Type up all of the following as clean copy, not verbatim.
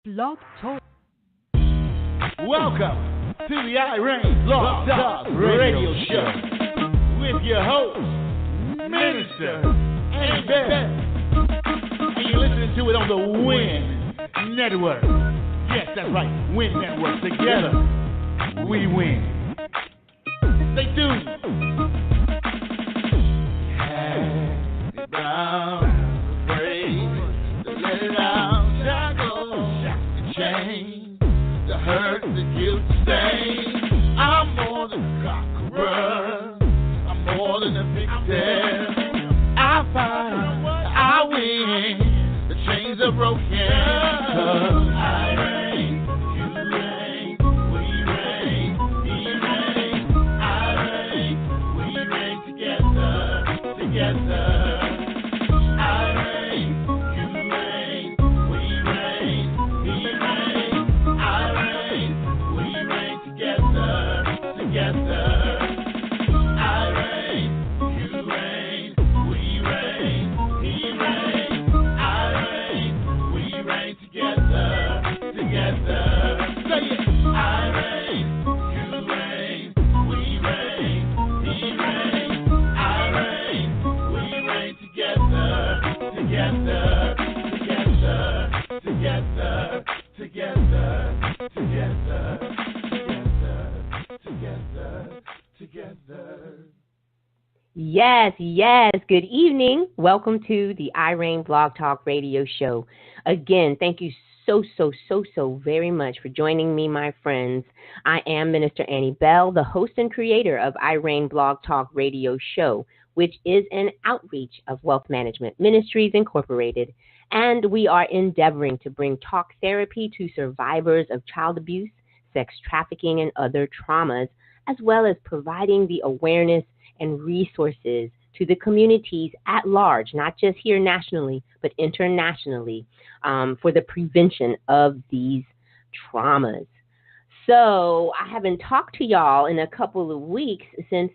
Blog Talk. Welcome to the R.E.I.G.N Blog Talk Radio Show with your host, Minister Annie Bell. And you're listening to it on the WIN Network. Yes, that's right, WIN Network. Together, we win. Stay tuned. Happy brown, afraid to let it out. Shackles, chains, the hurt, the guilt, the stain. I'm more than a conqueror. I'm more than a victim. I fight, I win. The chains are broken. 'Cause I reign, you reign, we reign, he reigns. I reign, we reign together, together. Yes. Good evening. Welcome to the R.E.I.G.N Blog Talk Radio Show. Again, thank you so very much for joining me, my friends. I am Minister Annie Bell, the host and creator of R.E.I.G.N Blog Talk Radio Show, which is an outreach of Wealth Management Ministries Incorporated. And we are endeavoring to bring talk therapy to survivors of child abuse, sex trafficking, and other traumas, as well as providing the awareness and resources to the communities at large, not just here nationally, but internationally, for the prevention of these traumas. So I haven't talked to y'all in a couple of weeks since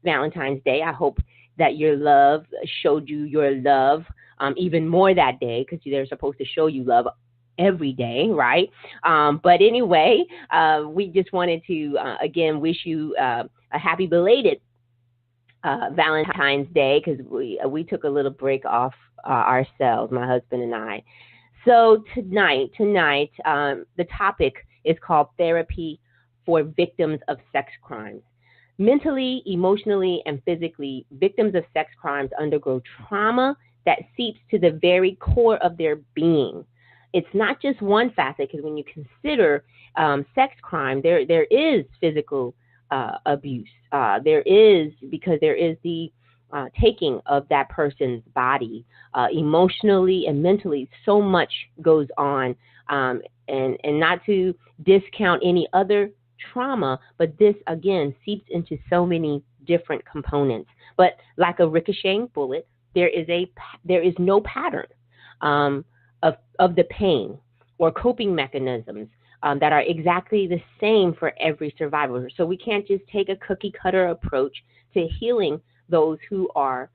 Valentine's Day. I hope that your love showed you your love even more that day, because they're supposed to show you love every day, right? But anyway, we just wanted to, again, wish you a happy belated Valentine's Day, because we took a little break off ourselves, my husband and I. So tonight, the topic is called Therapy for Victims of Sex Crimes. Mentally, emotionally, and physically, victims of sex crimes undergo trauma that seeps to the very core of their being. It's not just one facet, because when you consider sex crime, there is physical abuse. There is the taking of that person's body, emotionally and mentally. So much goes on, and not to discount any other trauma, but this again seeps into so many different components. But like a ricocheting bullet, there is no pattern of the pain or coping mechanisms that are exactly the same for every survivor. So we can't just take a cookie cutter approach to healing those who are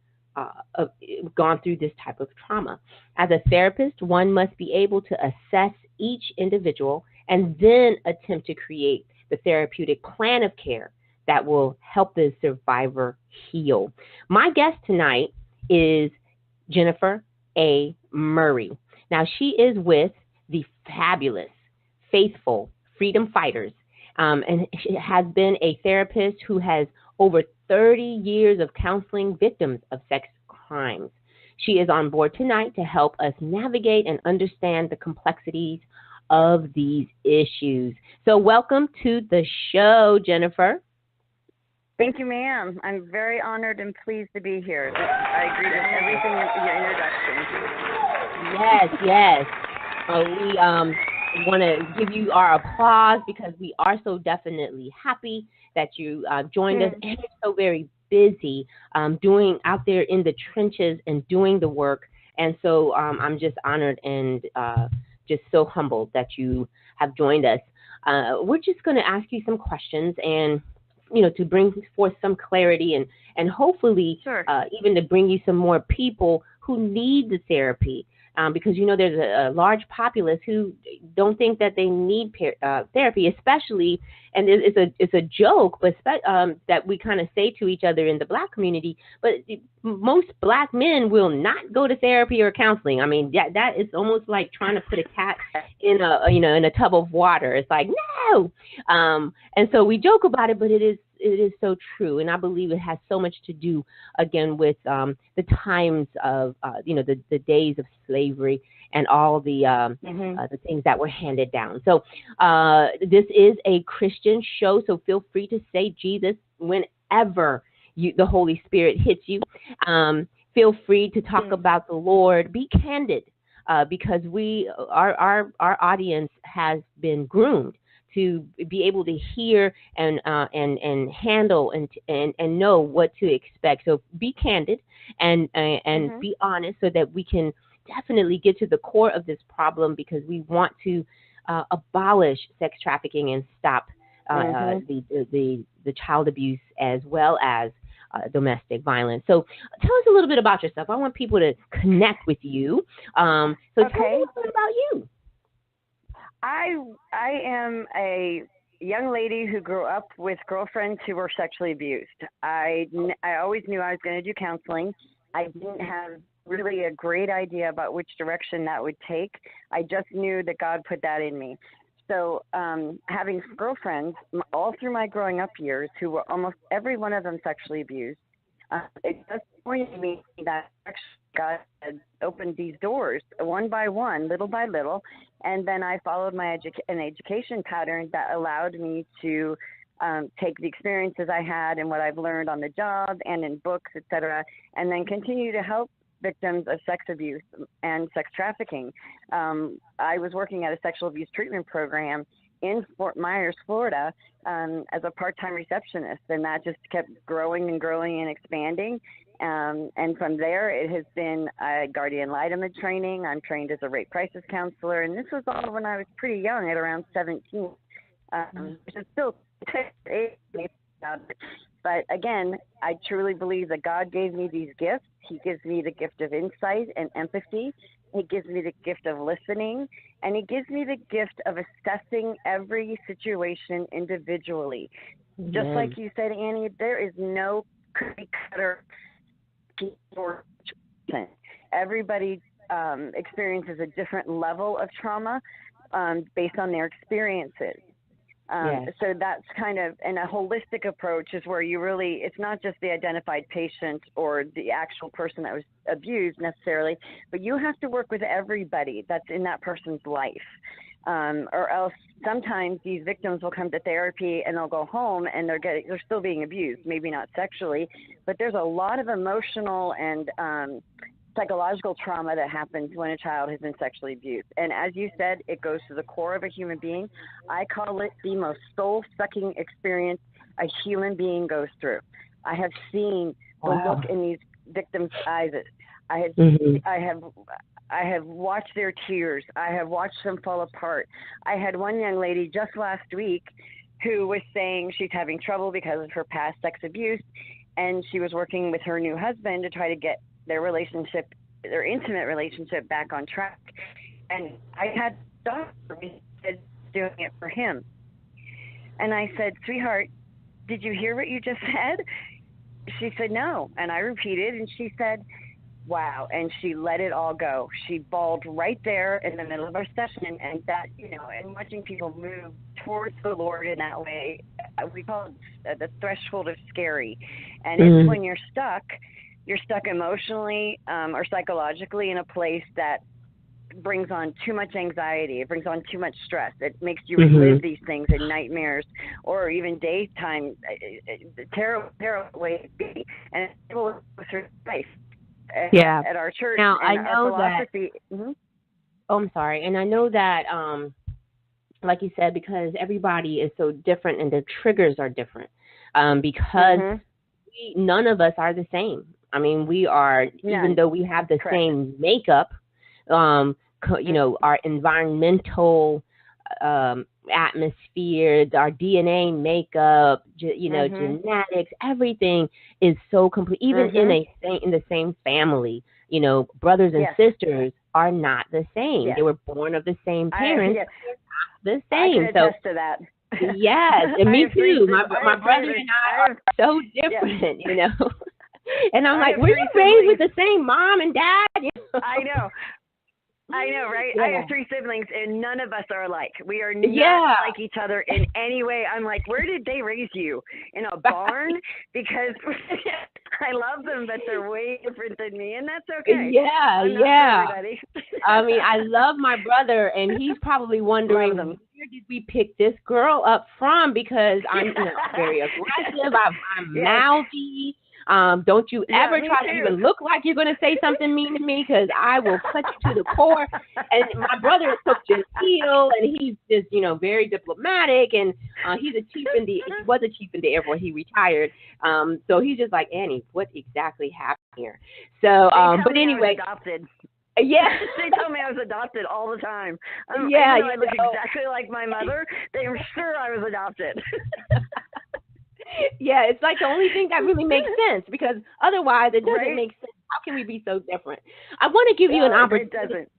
gone through this type of trauma. As a therapist, one must be able to assess each individual and then attempt to create the therapeutic plan of care that will help the survivor heal. My guest tonight is Jennifer A. Murray. Now, she is with the fabulous, faithful Freedom Fighters, and she has been a therapist who has over 30 years of counseling victims of sex crimes. She is on board tonight to help us navigate and understand the complexities of these issues. So welcome to the show, Jennifer. Thank you, ma'am. I'm very honored and pleased to be here. I agree with everything in your introduction. Yes. We want to give you our applause, because we are so definitely happy that you joined us, and you're so very busy doing out there in the trenches and doing the work. And so I'm just honored and just so humbled that you have joined us. We're just going to ask you some questions, and to bring forth some clarity and hopefully Sure. Even to bring you some more people who need the therapy because there's a large populace who don't think that they need therapy, especially, and it's a joke, but that we kind of say to each other in the Black community. But most Black men will not go to therapy or counseling. I mean, that is almost like trying to put a cat in a tub of water. It's like no, and so we joke about it, but it is so true, and I believe it has so much to do again with the times of the days of slavery and all the things that were handed down. So this is a Christian show, so feel free to say Jesus whenever the Holy Spirit hits you. Feel free to talk about the Lord. Be candid, because our audience has been groomed to be able to hear and handle and know what to expect. So be candid and be honest, so that we can definitely get to the core of this problem, because we want to abolish sex trafficking and stop the child abuse as well as domestic violence. So tell us a little bit about yourself. I want people to connect with you. So tell us a little bit about you. I am a young lady who grew up with girlfriends who were sexually abused. I always knew I was going to do counseling. I didn't have really a great idea about which direction that would take. I just knew that God put that in me. So having girlfriends all through my growing up years who were almost every one of them sexually abused, it just pointed me that God had opened these doors one by one, little by little, and then I followed my an education pattern that allowed me to take the experiences I had and what I've learned on the job and in books, etc., and then continue to help victims of sex abuse and sex trafficking. I was working at a sexual abuse treatment program in Fort Myers, Florida, as a part-time receptionist, and that just kept growing and growing and expanding. And from there, it has been guardian litem training. I'm trained as a rape crisis counselor, and this was all when I was pretty young, at around 17, which is still but again, I truly believe that God gave me these gifts. He gives me the gift of insight and empathy. He gives me the gift of listening, and he gives me the gift of assessing every situation individually. Just like you said, Annie, there is no cookie cutter. Everybody experiences a different level of trauma based on their experiences. So that's kind of, and a holistic approach is where you really, it's not just the identified patient or the actual person that was abused necessarily, but you have to work with everybody that's in that person's life. Or else sometimes these victims will come to therapy and they'll go home and they're still being abused, maybe not sexually, but there's a lot of emotional and psychological trauma that happens when a child has been sexually abused. And as you said, it goes to the core of a human being. I call it the most soul-sucking experience a human being goes through. I have seen the look in these victims' eyes. I have watched their tears. I have watched them fall apart. I had one young lady just last week who was saying she's having trouble because of her past sex abuse, and she was working with her new husband to try to get their intimate relationship back on track. And I had a doctor doing it for him. And I said, sweetheart, did you hear what you just said? She said, no. And I repeated, and she said, wow. And she let it all go. She bawled right there in the middle of our session. And that, and watching people move towards the Lord in that way, we call it the threshold of scary. And it's when you're stuck emotionally or psychologically in a place that brings on too much anxiety. It brings on too much stress. It makes you relive these things in nightmares or even daytime. Terrible way to be. And it will go through life. At our church. Now, and I know that. Oh, I'm sorry. And I know that, like you said, because everybody is so different and their triggers are different. Because none of us are the same. I mean, we are, even though we have the same makeup, our environmental atmosphere, our DNA makeup, genetics, everything is so complete. Even in the same family, brothers and Yes. sisters are not the same. Yes. They were born of the same parents. Yes. The I same. can So attest to that. yes, and me too. My I brother and I are so different, Yes. And I'm I like, have were you 3 raised with siblings. the same mom and dad? I know, right? Yeah. I have 3 siblings, and none of us are alike. We are not Yeah. like each other in any way. I'm like, where did they raise you? In a barn? Because I love them, but they're way different than me, and that's okay. Yeah, I'm not yeah. for everybody. I mean, I love my brother, and he's probably wondering, Love where them. did we pick this girl up from? Because I'm very aggressive. I'm Yes. mouthy. Don't you Yeah, ever me try to too. even look like you're going to say something mean to me, because I will cut you to the core. And my brother is so genteel, and he's just, very diplomatic, and he was a chief in the Air Force. He retired. So he's just like, Annie, what exactly happened here? So, but anyway. I was adopted. Yeah. They told me I was adopted all the time. Yeah, even though I look exactly like my mother, they were sure I was adopted. Yeah, it's like the only thing that really makes sense, because otherwise it doesn't Right? make sense. How can we be so different? I want to give you an It opportunity doesn't.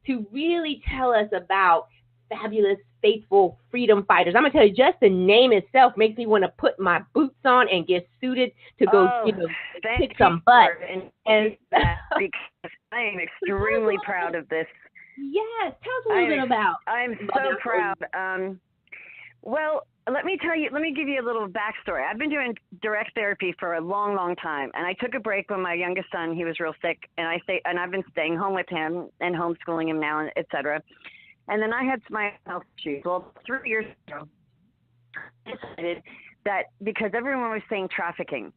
to really tell us about fabulous, faithful freedom fighters. I'm going to tell you, just the name itself makes me want to put my boots on and get suited to go, kick some butt. And because I am extremely proud of this. Yes, tell us a little bit about. I'm so proud. Well, let me give you a little backstory. I've been doing direct therapy for a long, long time, and I took a break when my youngest son, he was real sick, and I've been staying home with him and homeschooling him now, et cetera. And then I had my health issues. Well, 3 years ago, I decided that because everyone was saying trafficking,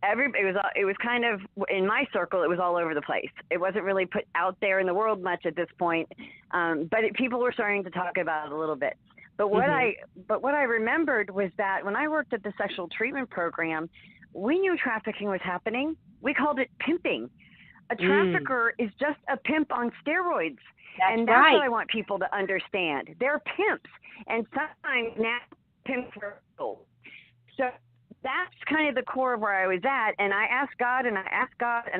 it was kind of, in my circle, it was all over the place. It wasn't really put out there in the world much at this point, but people were starting to talk about it a little bit. But what I remembered was that when I worked at the sexual treatment program, we knew trafficking was happening. We called it pimping. A trafficker is just a pimp on steroids. That's right. what I want people to understand. They're pimps. And sometimes now pimps are sold. So that's kind of the core of where I was at. And I asked God, and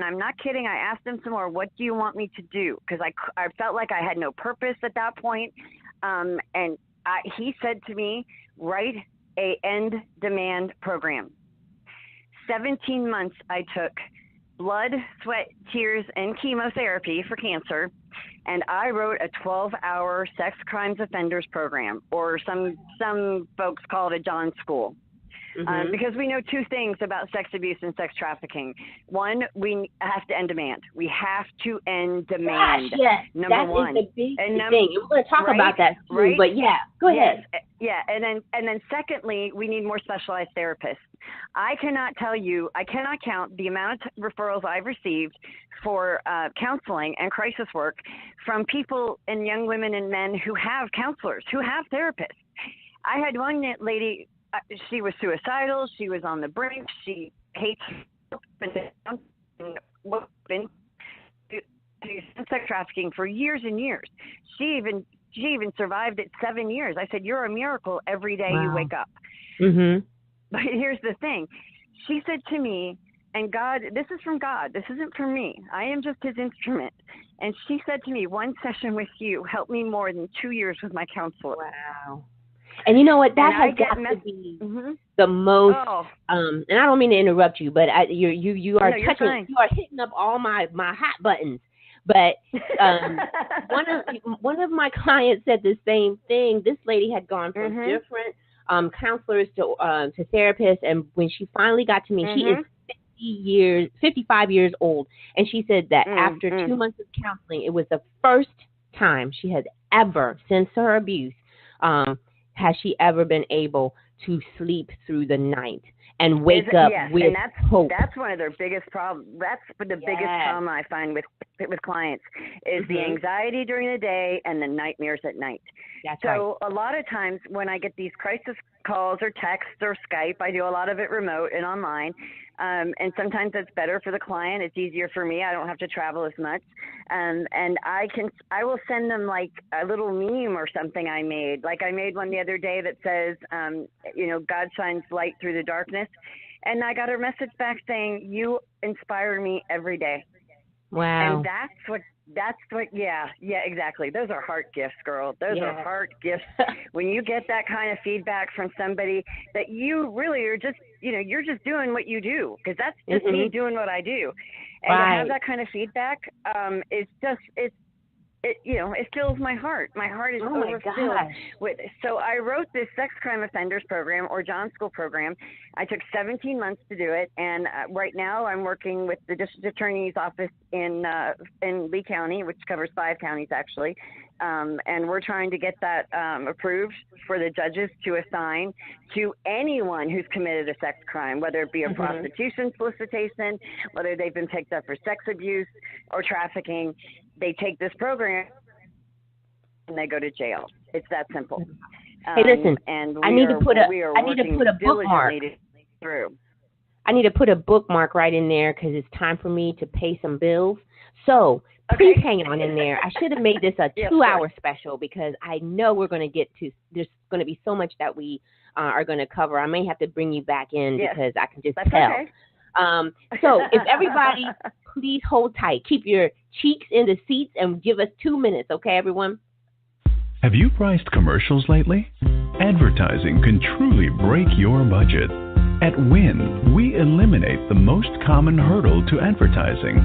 I'm not kidding, I asked him some more, what do you want me to do? Because I felt like I had no purpose at that point. He said to me, write a end demand program. 17 months I took blood, sweat, tears, and chemotherapy for cancer, and I wrote a 12-hour sex crimes offenders program, or some folks call it a John School. Because we know 2 things about sex abuse and sex trafficking. One, we have to end demand. We have to end demand. Gosh, yes. Number one. That is the big thing. We're going to talk about that too, right? But yeah, go ahead. Yeah, and then secondly, we need more specialized therapists. I cannot count the amount of referrals I've received for counseling and crisis work from people and young women and men who have counselors, who have therapists. I had one lady. She was suicidal. She was on the brink. She hates sex trafficking for years and years. She even survived it 7 years. I said, "You're a miracle every day you wake up." But here's the thing. She said to me, and God, this is from God. This isn't from me. I am just his instrument. And she said to me, "One session with you helped me more than 2 years with my counselor." Wow. And you know what? That has got to be the most. And I don't mean to interrupt you, but you are touching, you are hitting up all my hot buttons. But one of my clients said the same thing. This lady had gone from different counselors to therapists, and when she finally got to me, she is 55 years old, and she said that after 2 months of counseling, it was the first time she had ever, since her abuse, has she ever been able to sleep through the night and wake up with hope. That's one of their biggest problems. That's the biggest problem I find with clients is the anxiety during the day and the nightmares at night. That's so a lot of times when I get these crisis calls or texts or Skype, I do a lot of it remote and online. And sometimes it's better for the client. It's easier for me. I don't have to travel as much. And I will send them like a little meme or something I made. Like I made one the other day that says, God shines light through the darkness. And I got a message back saying, "You inspire me every day." Wow. And yeah, exactly. Those are heart gifts, girl. Those are heart gifts. When you get that kind of feedback from somebody that you really are just, you're just doing what you do, because that's just me doing what I do. And to have that kind of feedback, it fills my heart. My heart is overfilled with. So I wrote this sex crime offenders program, or John School program. I took 17 months to do it, and right now I'm working with the district attorney's office in Lee County, which covers 5 counties actually, and we're trying to get that approved for the judges to assign to anyone who's committed a sex crime, whether it be a prostitution solicitation, whether they've been picked up for sex abuse or trafficking. They take this program and they go to jail. It's that simple. Hey, listen. And I need to put a bookmark. I need to put a bookmark right in there, because it's time for me to pay some bills. So please hang on in there. I should have made this a 2-hour special, because I know we're going to get to. There's going to be so much that we are going to cover. I may have to bring you back in because I can just tell. Okay. So if everybody, please hold tight. Keep your cheeks in the seats and give us 2 minutes, okay, everyone? Have you priced commercials lately? Advertising can truly break your budget. At R.E.I.G.N, we eliminate the most common hurdle to advertising.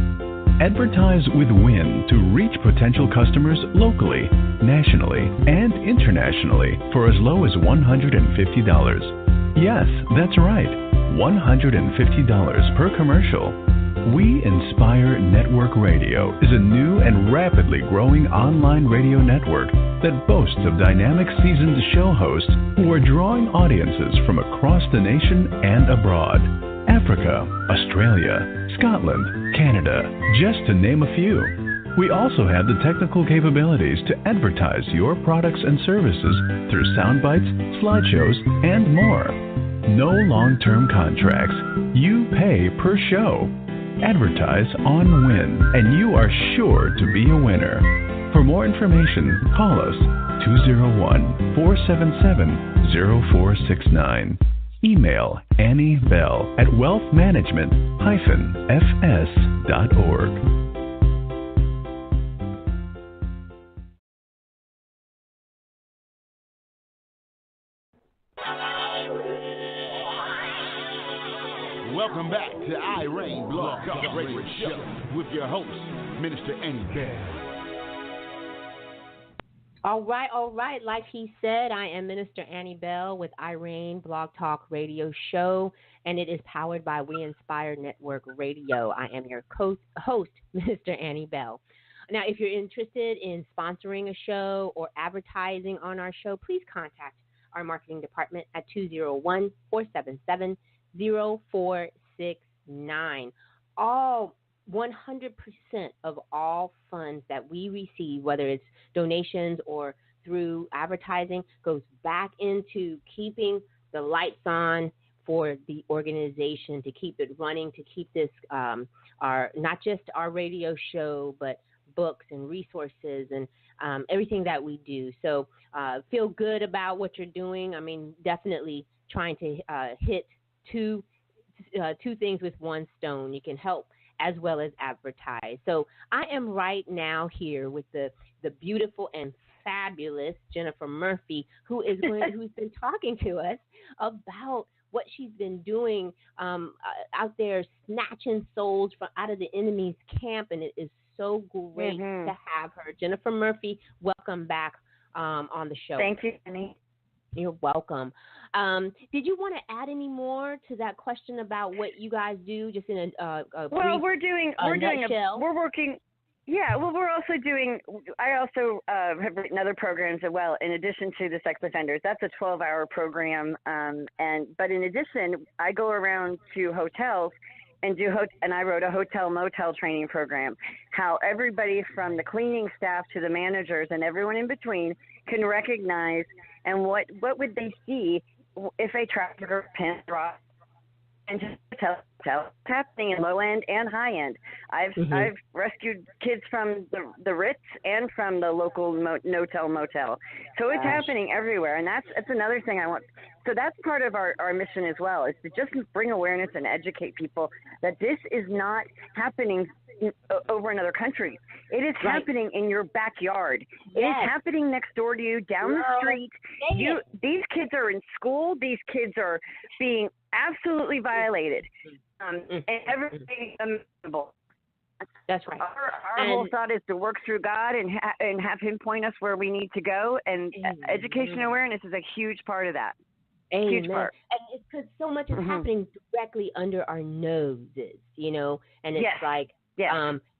Advertise with R.E.I.G.N to reach potential customers locally, nationally, and internationally for as low as $150. Yes, that's right. $150 per commercial. We Inspire Network Radio is a new and rapidly growing online radio network that boasts of dynamic seasoned show hosts who are drawing audiences from across the nation and abroad. Africa, Australia, Scotland, Canada, just to name a few. We also have the technical capabilities to advertise your products and services through sound bites, slideshows, and more. No long-term contracts. You pay per show. Advertise on R.E.I.G.N, and you are sure to be a winner. For more information, call us 201-477-0469. Email Annie Bell at wealthmanagement-fs.org. Welcome back to R.E.I.G.N Blog Talk Radio Show with your host, Minister Annie Bell. All right. Like he said, I am Minister Annie Bell with R.E.I.G.N Blog Talk Radio Show, and it is powered by We Inspire Network Radio. I am your host, Minister Annie Bell. Now, if you're interested in sponsoring a show or advertising on our show, please contact our marketing department at 201-477-0469. All 100% of all funds that we receive, whether it's donations or through advertising, goes back into keeping the lights on for the organization, to keep it running, to keep this our not just our radio show, but books and resources and everything that we do. So feel good about what you're doing. I mean, definitely trying to hit two things with one stone. You can help as well as advertise. So I am right now here with the beautiful and fabulous Jennifer Murphy, who's been talking to us about what she's been doing out there, snatching souls from out of the enemy's camp, and it is so great to have her. Jennifer Murphy, welcome back on the show. Thank you, Annie. You're welcome. Did you want to add any more to that question about what you guys do, just in a brief, we're working. Yeah, well, we're also doing. I also have written other programs as well, in addition to the sex offenders. That's a 12-hour program, but in addition, I go around to hotels and and I wrote a hotel motel training program. How everybody from the cleaning staff to the managers and everyone in between can recognize and what would they see if a trafficker pin drop into hotel happening in low end and high end. I've rescued kids from the Ritz and from the local motel. So it's happening everywhere, and that's another thing I want. So that's part of our mission as well, is to just bring awareness and educate people that this is not happening over in other countries. It is happening in your backyard. It is happening next door to you, down the street. These kids are in school. These kids are being absolutely violated, and everything imaginable. That's right. Our whole thought is to work through God and have Him point us where we need to go. And education awareness is a huge part of that. Amen. Huge part. And it's because so much is happening directly under our noses, you know, and it's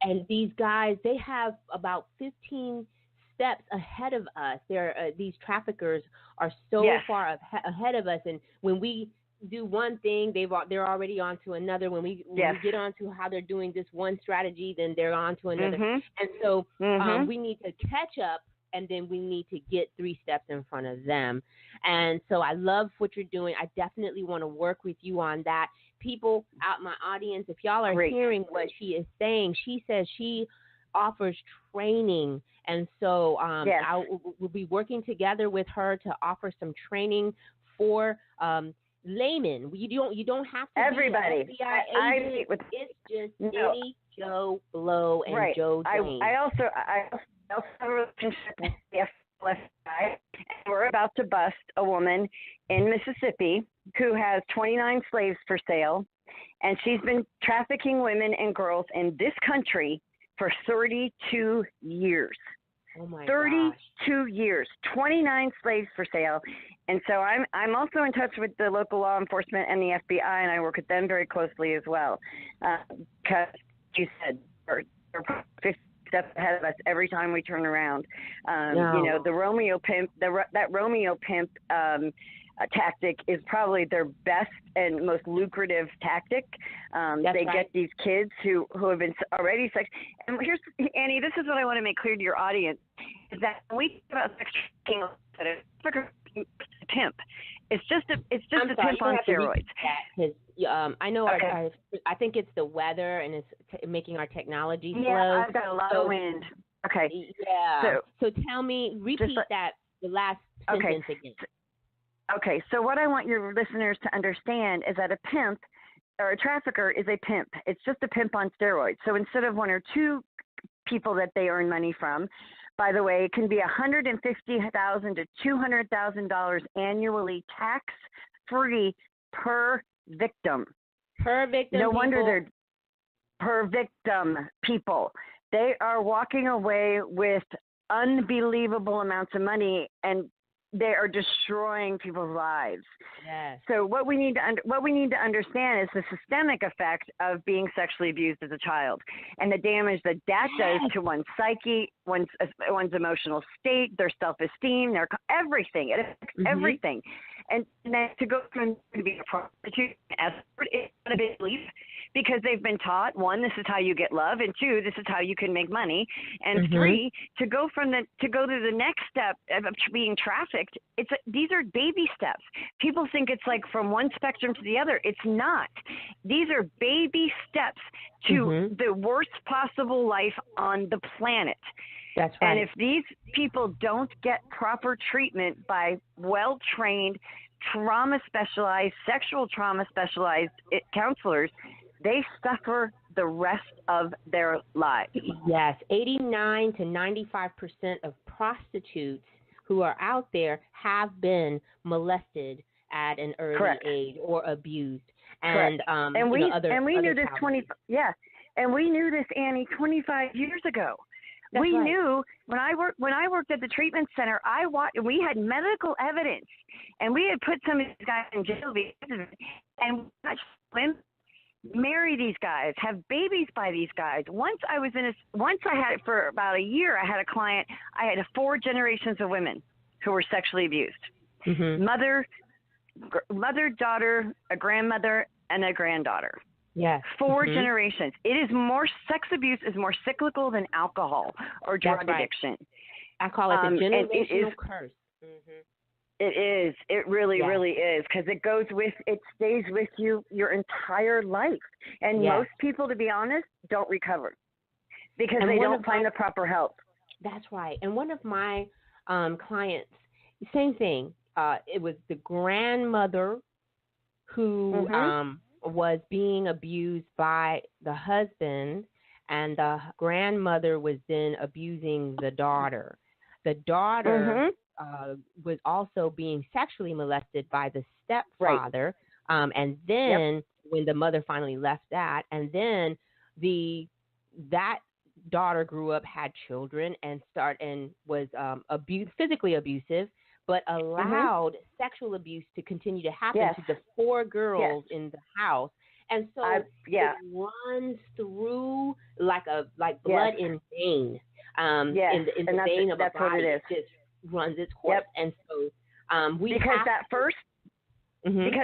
and these guys, they have about 15 steps ahead of us. These traffickers are so far ahead of us, and when we do one thing, they're already on to another. When we get on to how they're doing this one strategy, then they're on to another. And so we need to catch up, and then we need to get 3 steps in front of them. And so I love what you're doing. I definitely want to work with you on that. People out in my audience, if y'all are hearing what she is saying, she says she offers training. And so we'll be working together with her to offer some training for laymen. You don't have to everybody. be an FBI agent. It's just any Joe Blow and Joe Jane. I also have a relationship with the FBI, and we're about to bust a woman in Mississippi who has 29 slaves for sale, and she's been trafficking women and girls in this country for 32 years. Oh my 32 gosh. years, 29 slaves for sale. And so I'm also in touch with the local law enforcement and the FBI, and I work with them very closely as well. Because you said they're 50 steps ahead of us every time we turn around. You know, the Romeo pimp, that Romeo pimp tactic is probably their best and most lucrative tactic. They get these kids who have been already sex. And here's, Annie, this is what I want to make clear to your audience, is that when we talk about sex trafficking, pimp, it's just a pimp on steroids. I know I think it's the weather, and it's making our technology slow. Yeah, I've got a lot of wind. Okay. Yeah. So tell me, repeat the last sentence again. Okay, so what I want your listeners to understand is that a pimp or a trafficker is a pimp. It's just a pimp on steroids. So instead of 1 or 2 people that they earn money from, by the way, it can be $150,000 to $200,000 annually, tax-free per victim. Per victim. No wonder they're per victim people. They are walking away with unbelievable amounts of money, and they are destroying people's lives. Yes. So what we need to understand is the systemic effect of being sexually abused as a child, and the damage that does to one's psyche, one's emotional state, their self-esteem, their everything. It affects everything. And then to go from to be a prostitute escort is not a big leap, because they've been taught, 1, this is how you get love, and 2, this is how you can make money, and 3, to go to the next step of being trafficked. These are baby steps. People think it's like from one spectrum to the other. It's not. These are baby steps to the worst possible life on the planet. That's right. And if these people don't get proper treatment by well-trained, trauma-specialized, sexual trauma-specialized counselors, they suffer the rest of their lives. Yes, 89 to 95% of prostitutes who are out there have been molested at an early age or abused. And we knew this and we knew this, Annie, 25 years ago. We knew when I worked at the treatment center, we had medical evidence, and we had put some of these guys in jail, and watched women marry these guys, have babies by these guys. Once I had it for about a year, I had a client. I had 4 generations of women who were sexually abused. Mother, daughter, a grandmother, and a granddaughter. Yes. 4 generations. Sex abuse is more cyclical than alcohol or drug addiction. I call it the generational curse. It is. It really is, because it stays with you your entire life. And most people, to be honest, don't recover because they don't find the proper help. That's right. And one of my clients, same thing. It was the grandmother who was being abused by the husband, and the grandmother was then abusing the daughter. The daughter was also being sexually molested by the stepfather. Right. And then when the mother finally left that, and then that daughter grew up, had children, and was physically abusive, but allowed sexual abuse to continue to happen to the 4 girls in the house. And so it runs through like blood in vein. In the vein of a body, it just runs its course. And so because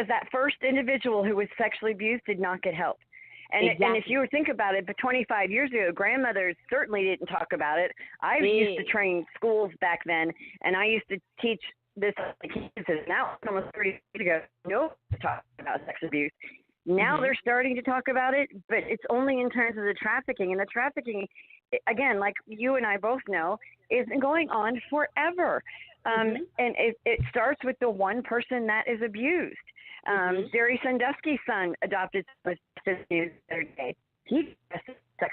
that first individual who was sexually abused did not get help. And if you think about it, but 25 years ago, grandmothers certainly didn't talk about it. I used to train schools back then, and I used to teach this to kids. Now, almost 30 years ago, nobody talked about sex abuse. Now they're starting to talk about it, but it's only in terms of the trafficking. And the trafficking, again, like you and I both know, is going on forever. And it starts with the one person that is abused. Jerry Sandusky's son adopted the news the other day. He said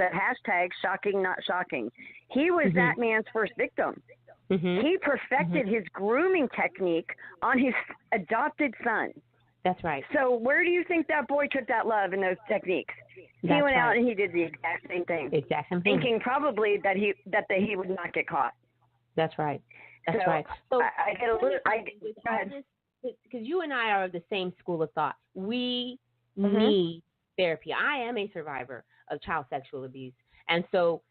hashtag shocking, not shocking. He was that man's first victim. He perfected his grooming technique on his adopted son. That's right. So where do you think that boy took that love and those techniques? He went out and he did the exact same thing. Thinking probably that he would not get caught. That's right. That's right. So I get a little. Go ahead. Because you and I are of the same school of thought. We need therapy. I am a survivor of child sexual abuse. And so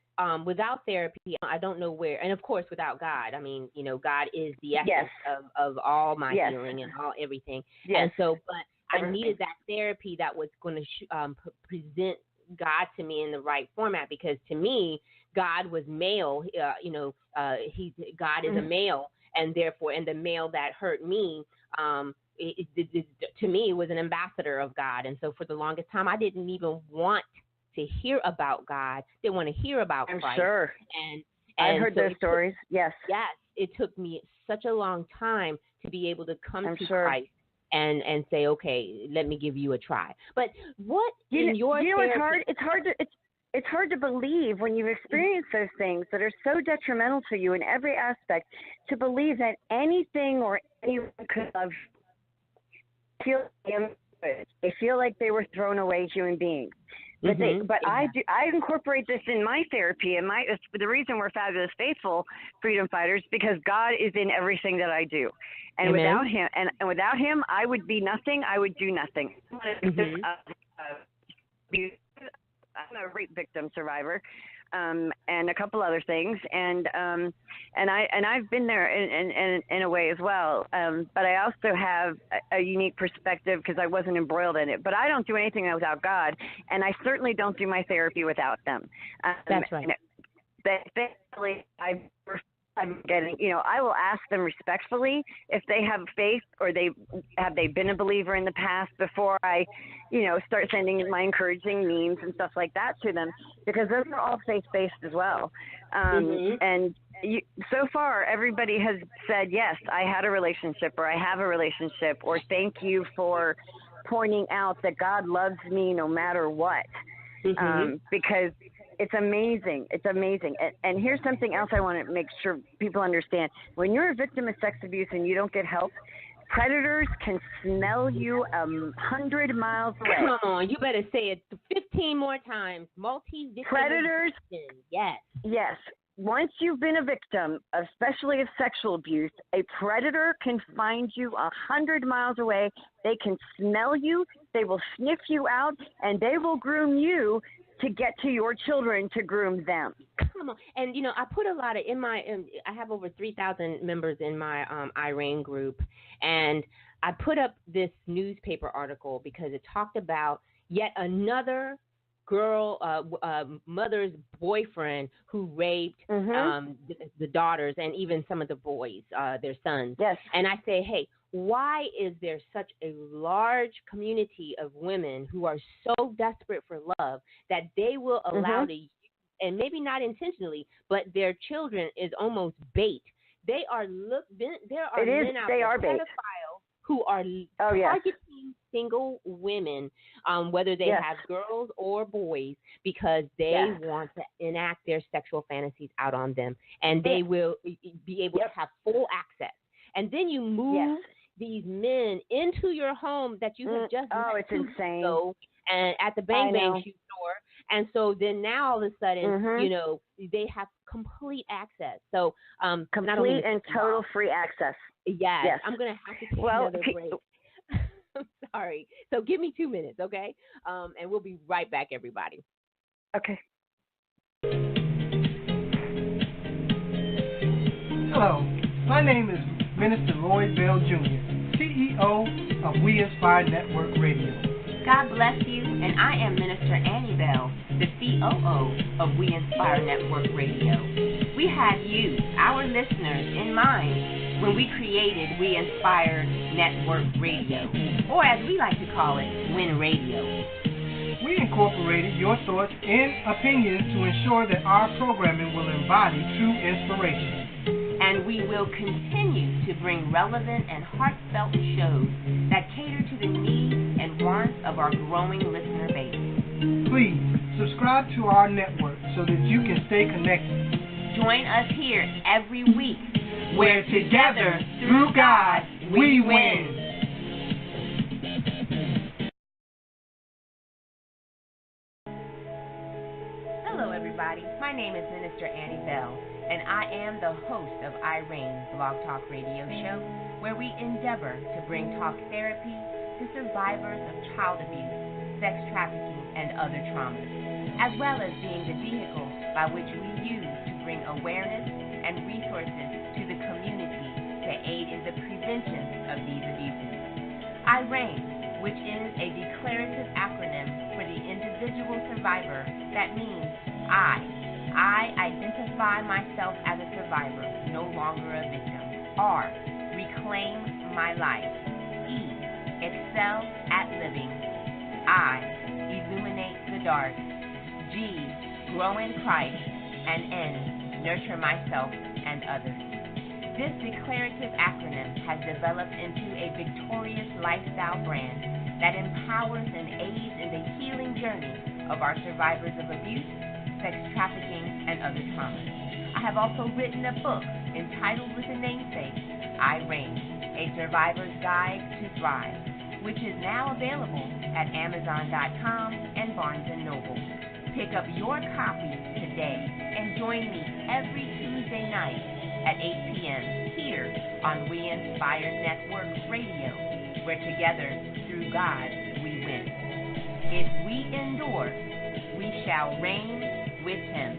without therapy, I don't know where. And, of course, without God. I mean, God is the essence of all my healing and everything. And so, but I needed that therapy that was going to present God to me in the right format, because to me, God was male. God is a male. And therefore, and the male that hurt me, to me, was an ambassador of God. And so for the longest time, I didn't even want to hear about God. Didn't want to hear about Christ. I'm sure. And I've heard those stories. Yes. Yes. It took me such a long time to be able to come to Christ and say, okay, let me give you a try. But what in your therapy? It's hard to believe when you've experienced those things that are so detrimental to you in every aspect, to believe that anything or anyone could love you. They feel like they were thrown away human beings. But I incorporate this in my therapy, and the reason we're Fabulous Faithful Freedom Fighters, because God is in everything that I do, and without Him, I would be nothing. I would do nothing. I'm a rape victim survivor, and a couple other things, and I've been there in a way as well. But I also have a unique perspective because I wasn't embroiled in it. But I don't do anything without God, and I certainly don't do my therapy without them. That's right. Thankfully, I'm getting, I will ask them respectfully if they have faith, or have they been a believer in the past, before I, start sending my encouraging memes and stuff like that to them, because those are all faith-based as well. And so far, everybody has said, yes, I had a relationship, or I have a relationship, or thank you for pointing out that God loves me no matter what. Because it's amazing. It's amazing. And here's something else I want to make sure people understand. When you're a victim of sex abuse and you don't get help, predators can smell you 100 miles away. Come on, you better say it 15 more times. Multi-victim. Predators. Yes. Yes. Once you've been a victim, especially of sexual abuse, a predator can find you 100 miles away. They can smell you. They will sniff you out, and they will groom you to get to your children to groom them. Come on. And, I put a lot of I have over 3,000 members in my R.E.I.G.N group, and I put up this newspaper article because it talked about yet another girl, mother's boyfriend who raped the daughters and even some of the boys, their sons. Yes. And I say, hey, why is there such a large community of women who are so desperate for love that they will allow to, and maybe not intentionally, but their children is almost bait? There are men out there, pedophiles, who are targeting single women, whether they have girls or boys, because they want to enact their sexual fantasies out on them, and they will be able to have full access. And then you move these men into your home that you have just it's insane. And at the Bang Bang shoe store. And so then now all of a sudden, you know, they have complete access. So complete and total free access. Yes. I'm going to have to take another break. I'm sorry. So give me 2 minutes, okay? And we'll be right back, everybody. Okay. Hello. My name is Minister Lloyd Bell Jr., CEO of We Inspire Network Radio. God bless you, and I am Minister Annie Bell, the COO of We Inspire Network Radio. We had you, our listeners, in mind when we created We Inspire Network Radio, or as we like to call it, WIN Radio. We incorporated your thoughts and opinions to ensure that our programming will embody true inspiration. And we will continue to bring relevant and heartfelt shows that cater to the needs and wants of our growing listener base. Please subscribe to our network so that you can stay connected. Join us here every week, where together, through God, we win. Hello, everybody. My name is Minister Annie Bell, and I am the host of R.E.I.G.N Blog Talk Radio Show, where we endeavor to bring talk therapy to survivors of child abuse, sex trafficking, and other traumas, as well as being the vehicle by which we use to bring awareness and resources to the community to aid in the prevention of these abuses. R.E.I.G.N, which is a declarative acronym for the individual survivor, that means I identify myself as a survivor, no longer a victim. R, reclaim my life. E, excel at living. I, illuminate the dark. G, grow in Christ. And N, nurture myself and others. This declarative acronym has developed into a victorious lifestyle brand that empowers and aids in the healing journey of our survivors of abuse, sex trafficking, and other traumas. I have also written a book entitled with the namesake, R.E.I.G.N, A Survivor's Guide to Thrive, which is now available at Amazon.com and Barnes & Noble. Pick up your copy today and join me every Tuesday night at 8 p.m. here on We Inspire Network Radio, where together, through God, we win. If we endure, we shall reign with Him.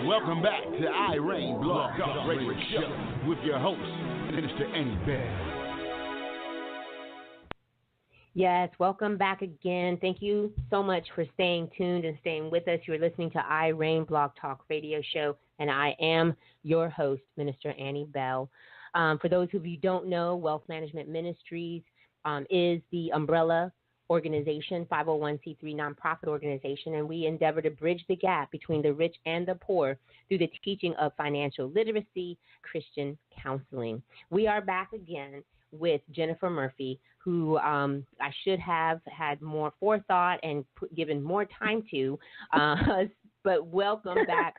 Welcome back to R.E.I.G.N Blog Talk Radio Show with your host, Minister Annie Bell. Yes, welcome back again. Thank you so much for staying tuned and staying with us. You're listening to R.E.I.G.N Blog Talk Radio Show, and I am your host, Minister Annie Bell. For those of you who don't know, Wealth Management Ministries is the umbrella organization, 501c3 nonprofit organization, and we endeavor to bridge the gap between the rich and the poor through the teaching of financial literacy, Christian counseling. We are back again with Jennifer Murphy, who I should have had more forethought and given more time to, but welcome back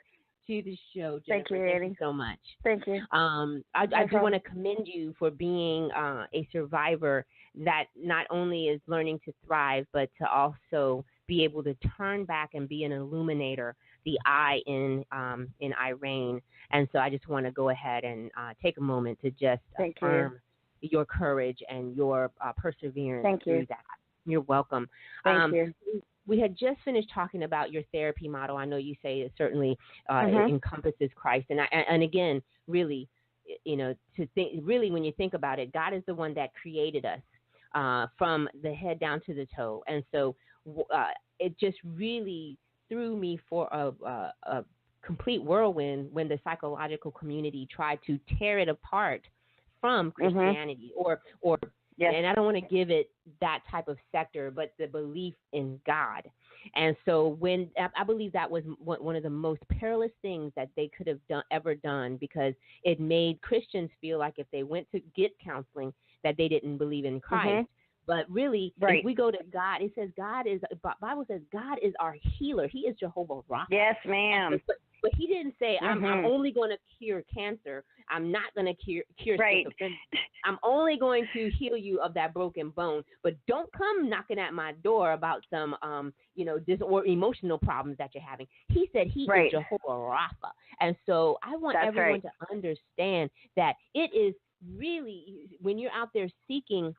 to the show, Jennifer. Thank you, Annie. Thank you so much. Thank you. I do want to commend you for being a survivor that not only is learning to thrive, but to also be able to turn back and be an illuminator, the I in R.E.I.G.N. And so I just want to go ahead and take a moment to just affirm your courage and your perseverance through that. You're welcome. Thank you. We had just finished talking about your therapy model. I know you say it certainly it encompasses Christ. And again, really, really when you think about it, God is the one that created us from the head down to the toe. And so it just really threw me for a complete whirlwind when the psychological community tried to tear it apart from Christianity or Yes. And I don't want to give it that type of sector, but the belief in God. And so when I believe that was one of the most perilous things that they could have ever done, because it made Christians feel like if they went to get counseling that they didn't believe in Christ. Mm-hmm. But really, right. if we go to God, it says Bible says God is our healer. He is Jehovah Rapha. Yes, ma'am. But he didn't say, I'm Mm-hmm. only going to cure cancer. I'm not going to cure Right. schizophrenia. I'm only going to heal you of that broken bone. But don't come knocking at my door about some, or emotional problems that you're having. He said he Right. is Jehovah Rapha. And so I want That's everyone right. to understand that it is really, when you're out there seeking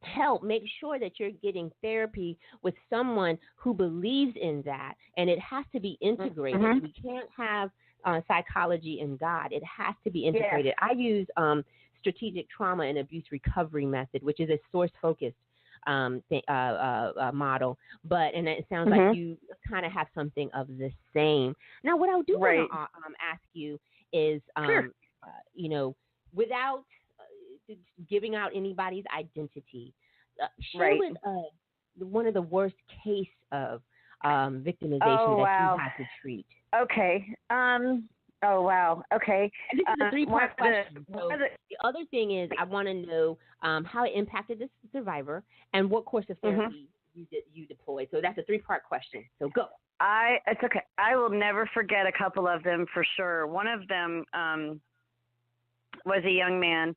help, make sure that you're getting therapy with someone who believes in that, and it has to be integrated. Mm-hmm. We can't have psychology and God. It has to be integrated. Yes. I use strategic trauma and abuse recovery method, which is a source-focused model, and it sounds Mm-hmm. like you kind of have something of the same. Now, what I do Right. want to ask you is, Sure. without giving out anybody's identity, share Right. with one of the worst case of victimization Oh, that wow. you have to treat. Okay. Oh, wow. Okay. And this is a three-part question. So the the other thing is, I want to know how it impacted the survivor and what course of therapy you deployed. So that's a three-part question. So go. It's okay. I will never forget a couple of them for sure. One of them was a young man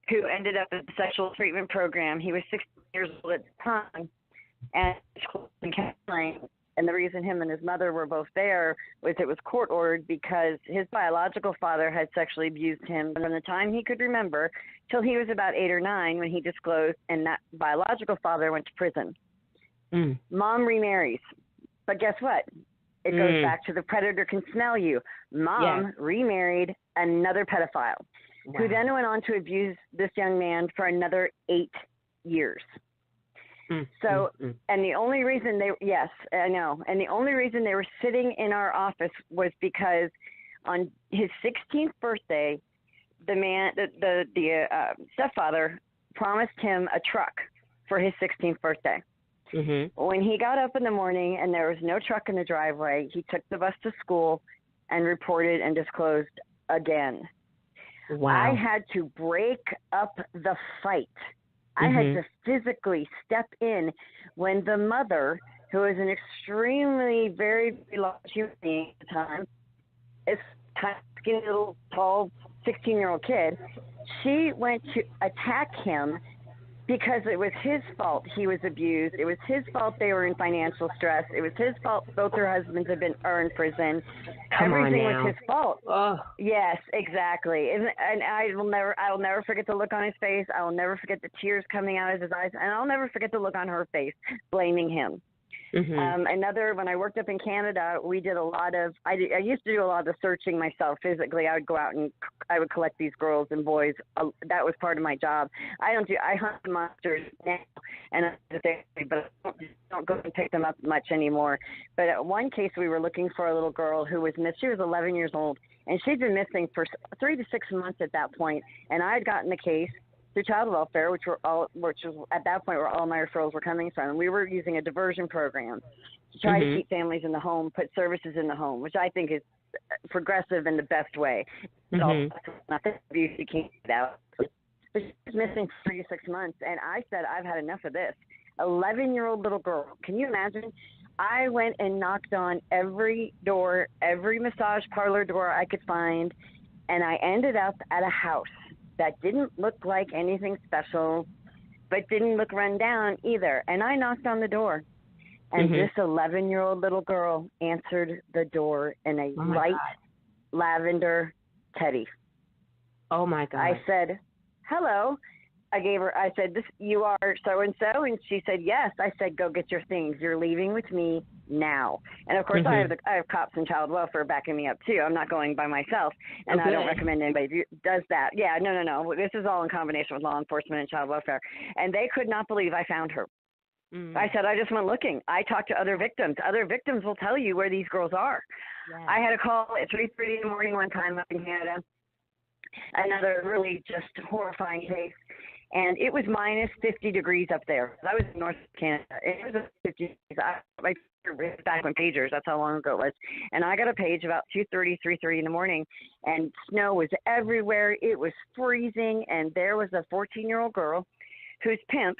who ended up at the sexual treatment program. He was 16 years old at the time, and in counseling. And the reason him and his mother were both there was it was court ordered because his biological father had sexually abused him from the time he could remember till he was about 8 or 9 when he disclosed, and that biological father went to prison. Mom remarries. But guess what? It goes back to the predator can smell you. Mom remarried another pedophile who then went on to abuse this young man for another 8 years. So, and the only reason and the only reason they were sitting in our office was because on his 16th birthday, the stepfather promised him a truck for his 16th birthday. When he got up in the morning and there was no truck in the driveway, he took the bus to school and reported and disclosed again. Wow. I had to break up the fight. I had to physically step in when the mother, who is an extremely very, very large human being at the time, is kind of skinny little tall 16-year-old kid, she went to attack him because it was his fault he was abused. It was his fault they were in financial stress. It was his fault both their husbands had been in prison. Everything was his fault. Oh. Yes, exactly. And I will never forget the look on his face. I will never forget the tears coming out of his eyes, and I'll never forget the look on her face, blaming him. When I worked up in Canada, we did a lot of, I used to do a lot of the searching myself physically. I would go out and I would collect these girls and boys. That was part of my job. I hunt monsters now, but I don't go and pick them up much anymore. But at one case, we were looking for a little girl who was missing. She was 11 years old, and she'd been missing for 3 to 6 months at that point. And I had gotten the case through child welfare, which was at that point where all my referrals were coming from. We were using a diversion program to try to keep families in the home, put services in the home, which I think is progressive in the best way. So nothing abuse you can't get out. But she was missing 3 to 6 months, and I said, I've had enough of this. 11-year-old little girl. Can you imagine? I went and knocked on every door, every massage parlor door I could find, and I ended up at a house that didn't look like anything special, but didn't look run down either. And I knocked on the door, and this 11-year-old little girl answered the door in a light lavender teddy. Oh, my God. I said, hello. I said, you are so-and-so? And she said, yes. I said, go get your things. You're leaving with me now. And, of course, I have cops and child welfare backing me up, too. I'm not going by myself, and I don't recommend anybody does that. Yeah, no. This is all in combination with law enforcement and child welfare. And they could not believe I found her. I said, I just went looking. I talked to other victims. Other victims will tell you where these girls are. Yeah. I had a call at 3:30 in the morning one time up in Canada, another really just horrifying case. and it was minus 50 degrees up there. I was in North Canada. It was 50 degrees. I back on pagers. That's how long ago it was. And I got a page about 3:30 in the morning, and snow was everywhere. It was freezing, and there was a 14-year-old girl whose pimp,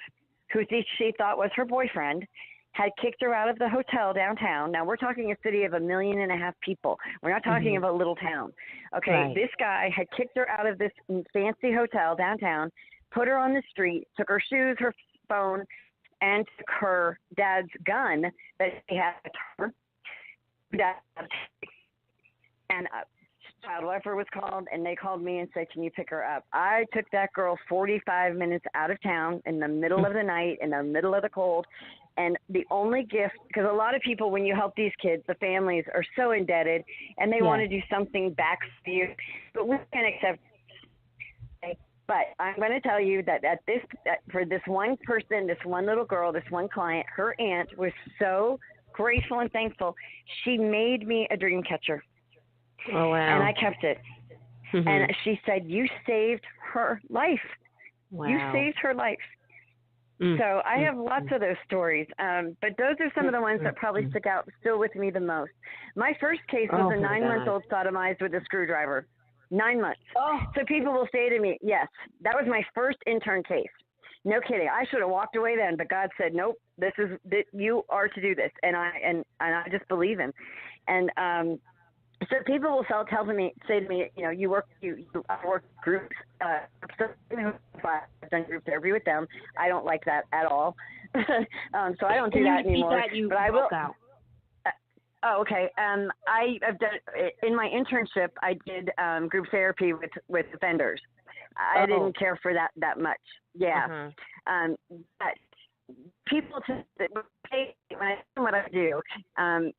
who she thought was her boyfriend, had kicked her out of the hotel downtown. Now, we're talking a city of 1.5 million people. We're not talking about a little town. Okay, Right. This guy had kicked her out of this fancy hotel downtown, put her on the street, took her shoes, her phone, and took her dad's gun that he had at her. And child welfare was called, and they called me and said, can you pick her up? I took that girl 45 minutes out of town in the middle of the night, in the middle of the cold. And the only gift, because a lot of people, when you help these kids, the families are so indebted, and they want to do something back for you. But we can't accept. But I'm going to tell you that for this one person, this one little girl, this one client, her aunt was so grateful and thankful. She made me a dream catcher. Oh, wow. And I kept it. And she said, you saved her life. Wow. You saved her life. So I have lots of those stories, but those are some of the ones that probably stick out still with me the most. My first case was a 9-month-old sodomized with a screwdriver. 9 months. Oh. So people will say to me, yes, that was my first intern case. No kidding. I should have walked away then, but God said, nope, you are to do this. And I just believe him. And so people will say to me, you know, you work groups. I've done group therapy with them. I don't like that at all. So I don't do that anymore. But I will. Oh, okay. I have done in my internship. I did group therapy with offenders. I didn't care for that much. Yeah. But people, when I do what I do,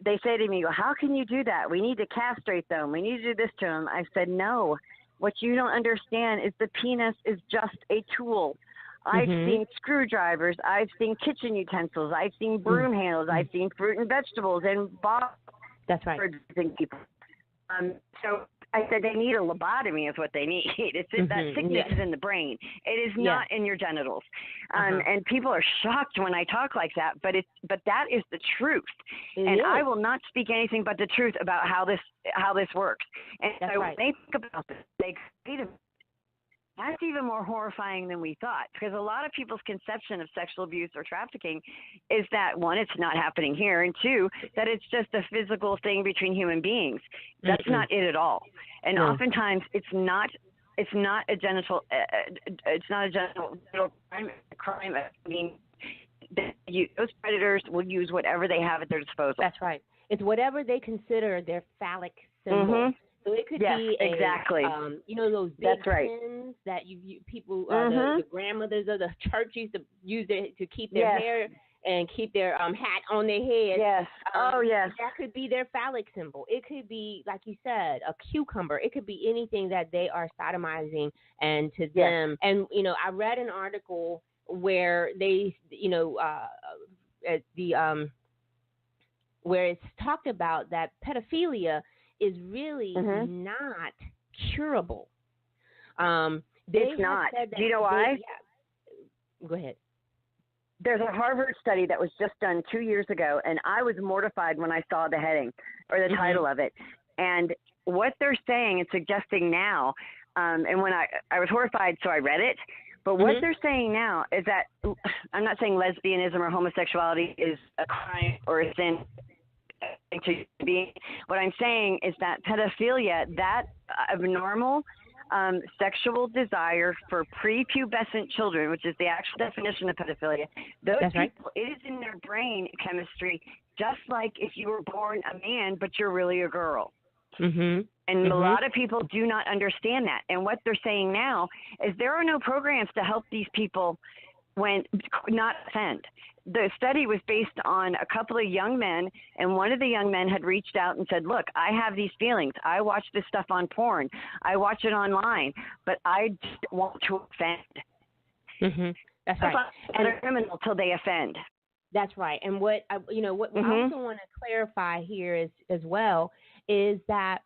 they say to me, well, how can you do that? We need to castrate them. We need to do this to them. I said, no. What you don't understand is the penis is just a tool. I've seen screwdrivers. I've seen kitchen utensils. I've seen broom handles. I've seen fruit and vegetables and bottles. That's right. For people. So I said they need a lobotomy is what they need. It's that sickness is in the brain. It is not in your genitals. And people are shocked when I talk like that, but that is the truth. And I will not speak anything but the truth about how this works. And That's so right. when they think about this, they say, that's even more horrifying than we thought, because a lot of people's conception of sexual abuse or trafficking is that, one, it's not happening here, and two, that it's just a physical thing between human beings. That's not it at all. And oftentimes it's not a genital crime. I mean, those predators will use whatever they have at their disposal. That's right. It's whatever they consider their phallic symbol. So it could be exactly. Those big pins that people, the grandmothers of the church used to use it to keep their hair and keep their hat on their head. Yes. That could be their phallic symbol. It could be, like you said, a cucumber. It could be anything that they are sodomizing, and to them. And I read an article where they, where it's talked about that pedophilia is really not curable. It's not. Do you know why? Go ahead. There's a Harvard study that was just done 2 years ago, and I was mortified when I saw the heading or the title of it. And what they're saying and suggesting now, and when I was horrified, so I read it. But what they're saying now is that, I'm not saying lesbianism or homosexuality is a crime or a sin. What I'm saying is that pedophilia, that abnormal sexual desire for prepubescent children, which is the actual definition of pedophilia, those people, it is in their brain chemistry, just like if you were born a man, but you're really a girl. And a lot of people do not understand that. And what they're saying now is there are no programs to help these people not offend. The study was based on a couple of young men, and one of the young men had reached out and said, look, I have these feelings. I watch this stuff on porn. I watch it online, but I just want to offend. That's right. And they're criminal till they offend. That's right. And what I also want to clarify here is as well is that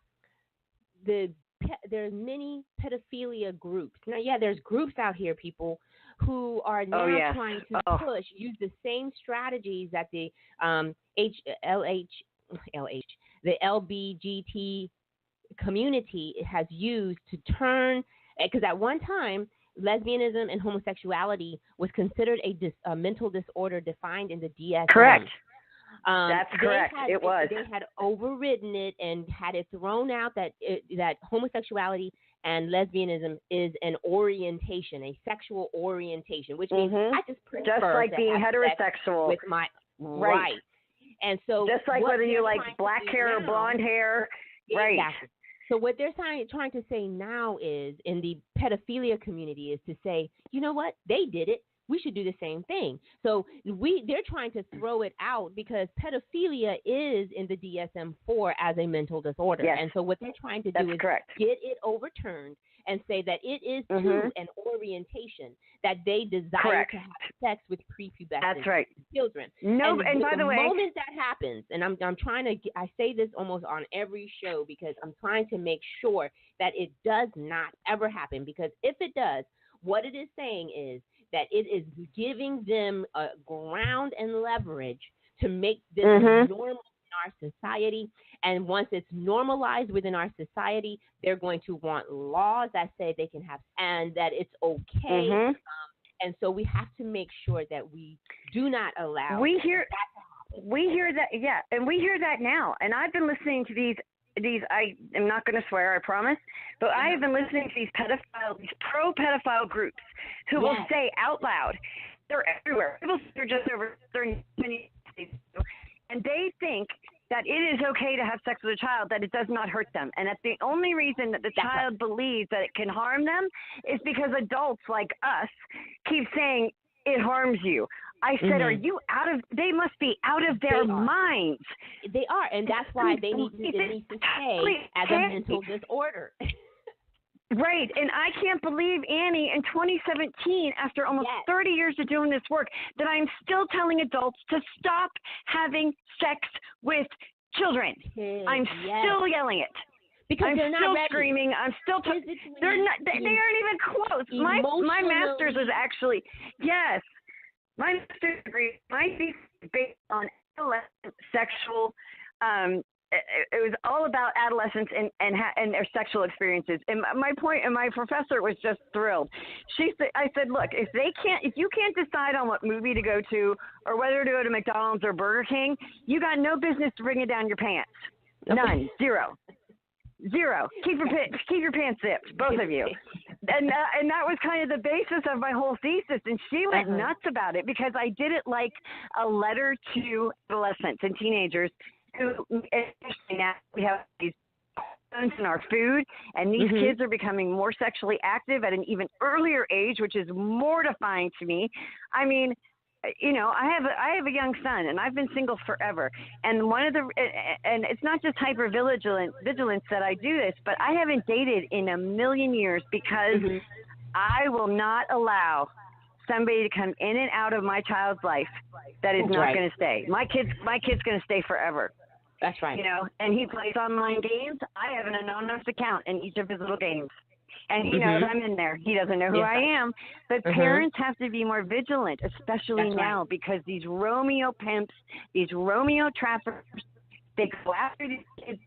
there's many pedophilia groups. Now, there's groups out here, people, who are now trying to use the same strategies that the the LBGT community has used to turn, because at one time, lesbianism and homosexuality was considered a mental disorder defined in the DSM. Correct. That's correct. It was. They had overridden it and had it thrown out that homosexuality and lesbianism is an orientation, a sexual orientation, which means I just prefer just like to being have heterosexual sex with my right. And so just like whether you like black hair or blonde hair, right? Exactly. So what they're trying to say now is, in the pedophilia community, is to say, you know what, they did it. We should do the same thing. So they're trying to throw it out because pedophilia is in the DSM-4 as a mental disorder. Yes. And so what they're trying to do is get it overturned and say that it is too an orientation, that they desire to have sex with prepubescent children. No, and by the way, the moment that happens, and I'm trying to, I say this almost on every show because I'm trying to make sure that it does not ever happen, because if it does, what it is saying is that it is giving them a ground and leverage to make this normal in our society. And once it's normalized within our society, they're going to want laws that say they can have, and that it's okay. And so we have to make sure that we do not allow that to happen. We hear that, and we hear that now. And I've been listening to these, I am not going to swear, I promise, but I have been listening to these pro-pedophile groups who will say out loud, they're everywhere. They're just over 30 minutes, and they think that it is okay to have sex with a child, that it does not hurt them. And that the only reason that the child believes that it can harm them is because adults like us keep saying it harms you. I said, are you they must be out of their minds. They are, and that's why they need to stay as a mental disorder. Right, and I can't believe, Annie, in 2017, after almost 30 years of doing this work, that I'm still telling adults to stop having sex with children. I'm still yelling it. Because I'm they're not still ready. screaming. I'm still. They're not. They aren't even close. My master's is actually my master's degree. My thesis is based on adolescent sexual. It was all about adolescents and their sexual experiences. And my professor was just thrilled. I said, look, if you can't decide on what movie to go to or whether to go to McDonald's or Burger King, you got no business to bring it down your pants. None. Zero. Keep your pants zipped, both of you. And that was kind of the basis of my whole thesis. And she went nuts about it because I did it like a letter to adolescents and teenagers who, especially now, we have these hormones in our food, and these kids are becoming more sexually active at an even earlier age, which is mortifying to me. I mean, you know, I have a young son, and I've been single forever. And and it's not just vigilance that I do this, but I haven't dated in a million years because I will not allow somebody to come in and out of my child's life that is not going to stay. My kid's going to stay forever. That's right. You know, and he plays online games. I have an anonymous account in each of his little games. And he knows I'm in there. He doesn't know who I am. But parents have to be more vigilant, especially now, because these Romeo pimps, these Romeo trappers, they go after these kids.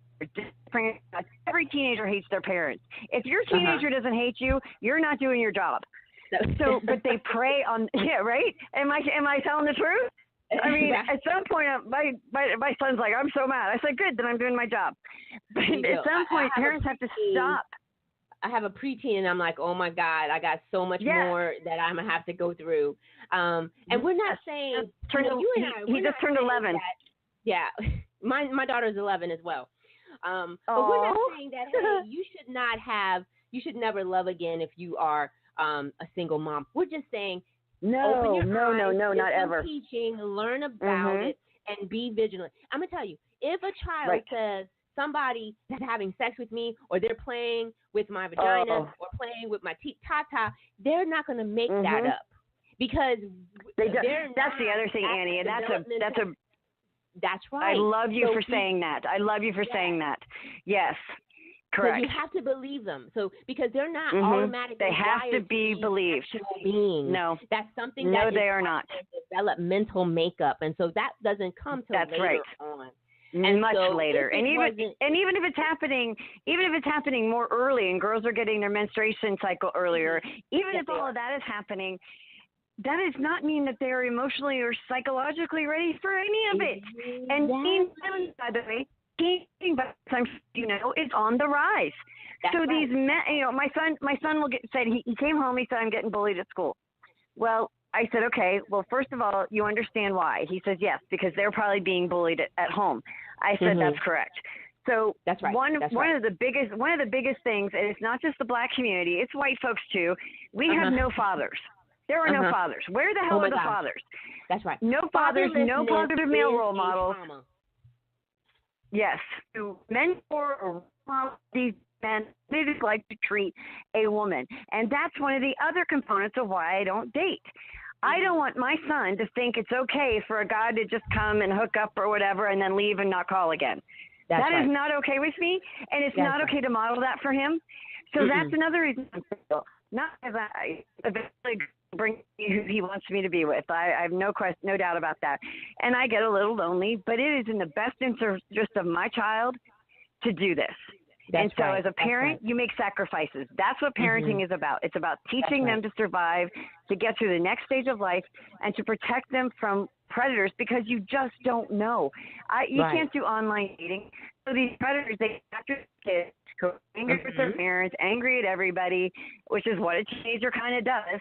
Every teenager hates their parents. If your teenager doesn't hate you, you're not doing your job. So, but they prey on, right? Am I telling the truth? I mean, at some point, my son's like, I'm so mad. I said, good, then I'm doing my job. But at some point, parents have to stop. I have a preteen, and I'm like, oh my God, I got so much more that I'm gonna have to go through. And we're not saying he just turned 11. My daughter's 11 as well. But we're not saying that hey, you should never love again if you are a single mom. We're just saying open your eyes, not ever. Teaching, learn about it, and be vigilant. I'm gonna tell you, if a child says somebody is having sex with me, or they're playing with my vagina, or playing with my tata, they're not going to make that up because that's the other thing, Annie, and that's right. I love you for saying that. I love you for saying that. Yes. Correct. So you have to believe them. So because they're not automatically they have to be believed. Beings. No, that's something no, that they are not. Developmental makeup, and so that doesn't come till that's later right. on. And much so later, and even if it's happening more early, and girls are getting their menstruation cycle earlier, even if all of that is happening, that does not mean that they're emotionally or psychologically ready for any of it. And by the way, it's on the rise. That's so right. These men, my son said he came home. He said, I'm getting bullied at school. Well, I said, okay, well, first of all, you understand why. He says, yes, because they're probably being bullied at home. I said, that's correct. So that's right. One of the biggest things, and it's not just the black community, it's white folks too. We have no fathers. There are no fathers. Where the hell are the fathers? That's right. No fathers, no positive male role models. Yes, to mentor or model these men, they just like to treat a woman. And that's one of the other components of why I don't date. I don't want my son to think it's okay for a guy to just come and hook up or whatever and then leave and not call again. That is not okay with me, and it's not okay to model that for him. So that's another reason. Not as I eventually bring who he wants me to be with. I have no doubt about that. And I get a little lonely, but it is in the best interest of my child to do this. As a parent, you make sacrifices. That's what parenting is about. It's about teaching them to survive, to get through the next stage of life, and to protect them from predators, because you just don't know. You can't do online dating. So these predators, they capture kids, angry with their parents, angry at everybody, which is what a teenager kind of does.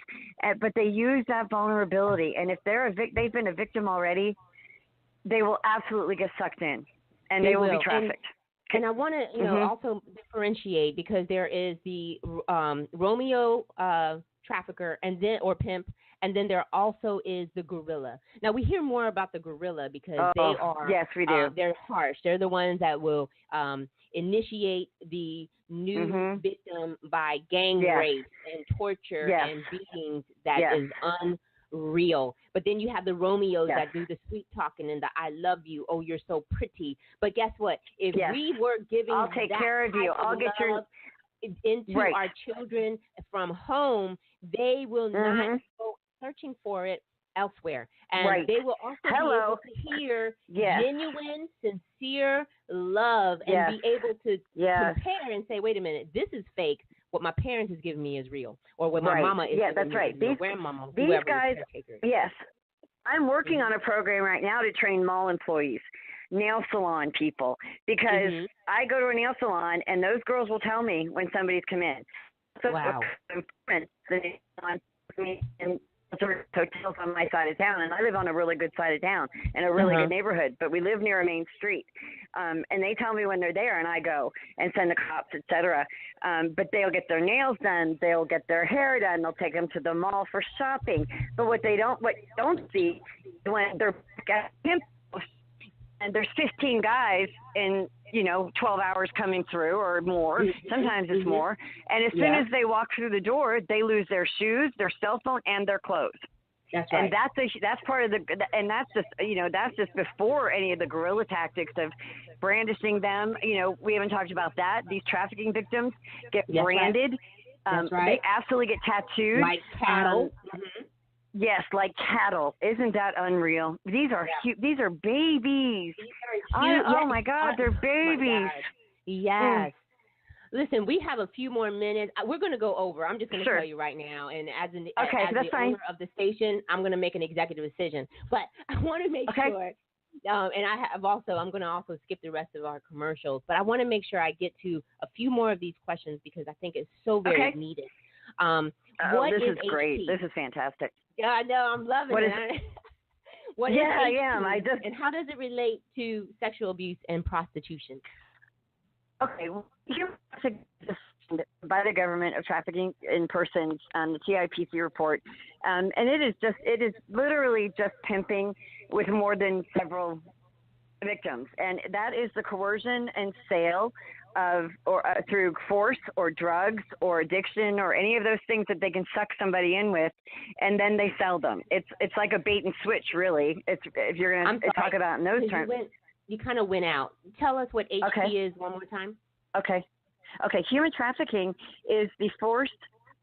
But they use that vulnerability. And if they've been a victim already, they will absolutely get sucked in, and they will be trafficked. And I want to, also differentiate, because there is the Romeo trafficker or pimp, and then there also is the gorilla. Now, we hear more about the gorilla because they are, yes, we do. They're harsh. They're the ones that will initiate the new victim by gang rape and torture and beatings that is unreal. But then you have the Romeos that do the sweet talking and the I love you, oh, you're so pretty. But guess what? If we were giving I'll take care of you. I'll get your into our children from home, they will not go searching for it elsewhere. And they will also be able to hear genuine, sincere love and be able to compare and say, wait a minute, this is fake. What my parents is giving me is real. Or what my mama is giving me is real. Grandmama, these guys, I'm working on a program right now to train mall employees, nail salon people, because I go to a nail salon and those girls will tell me when somebody's come in. So and hotels on my side of town, and I live on a really good side of town in a really good neighborhood, but we live near a main street. And they tell me when they're there, and I go and send the cops, etc. But they'll get their nails done, they'll get their hair done, they'll take them to the mall for shopping. But what don't see when they're at him, and there's 15 guys in 12 hours coming through or more. Sometimes it's more. And as soon as they walk through the door, they lose their shoes, their cell phone, and their clothes. That's right. And that's part of and that's just before any of the guerrilla tactics of brandishing them. We haven't talked about that. These trafficking victims get branded. They absolutely get tattooed. Like cattle. Yes, like cattle. Isn't that unreal? These are these are babies. Oh my God, they're babies. Yes. Listen, we have a few more minutes. We're going to go over. I'm just going to tell you right now. And as the owner of the station, I'm going to make an executive decision. But I want to make sure, and I'm going to also skip the rest of our commercials. But I want to make sure I get to a few more of these questions because I think it's so very needed. This is great. This is fantastic. Yeah, I know. I'm loving it. What is I HP? am. And how does it relate to sexual abuse and prostitution? Okay, well, here by the government of trafficking in persons on the TIPC report, and it is literally just pimping with more than several victims, and that is the coercion and sale of through force or drugs or addiction or any of those things that they can suck somebody in with, and then they sell them. It's like a bait and switch, really. It's if you're going to talk about it in those terms. You kind of went out. Tell us what HP is one more time. Okay. Okay, human trafficking is the force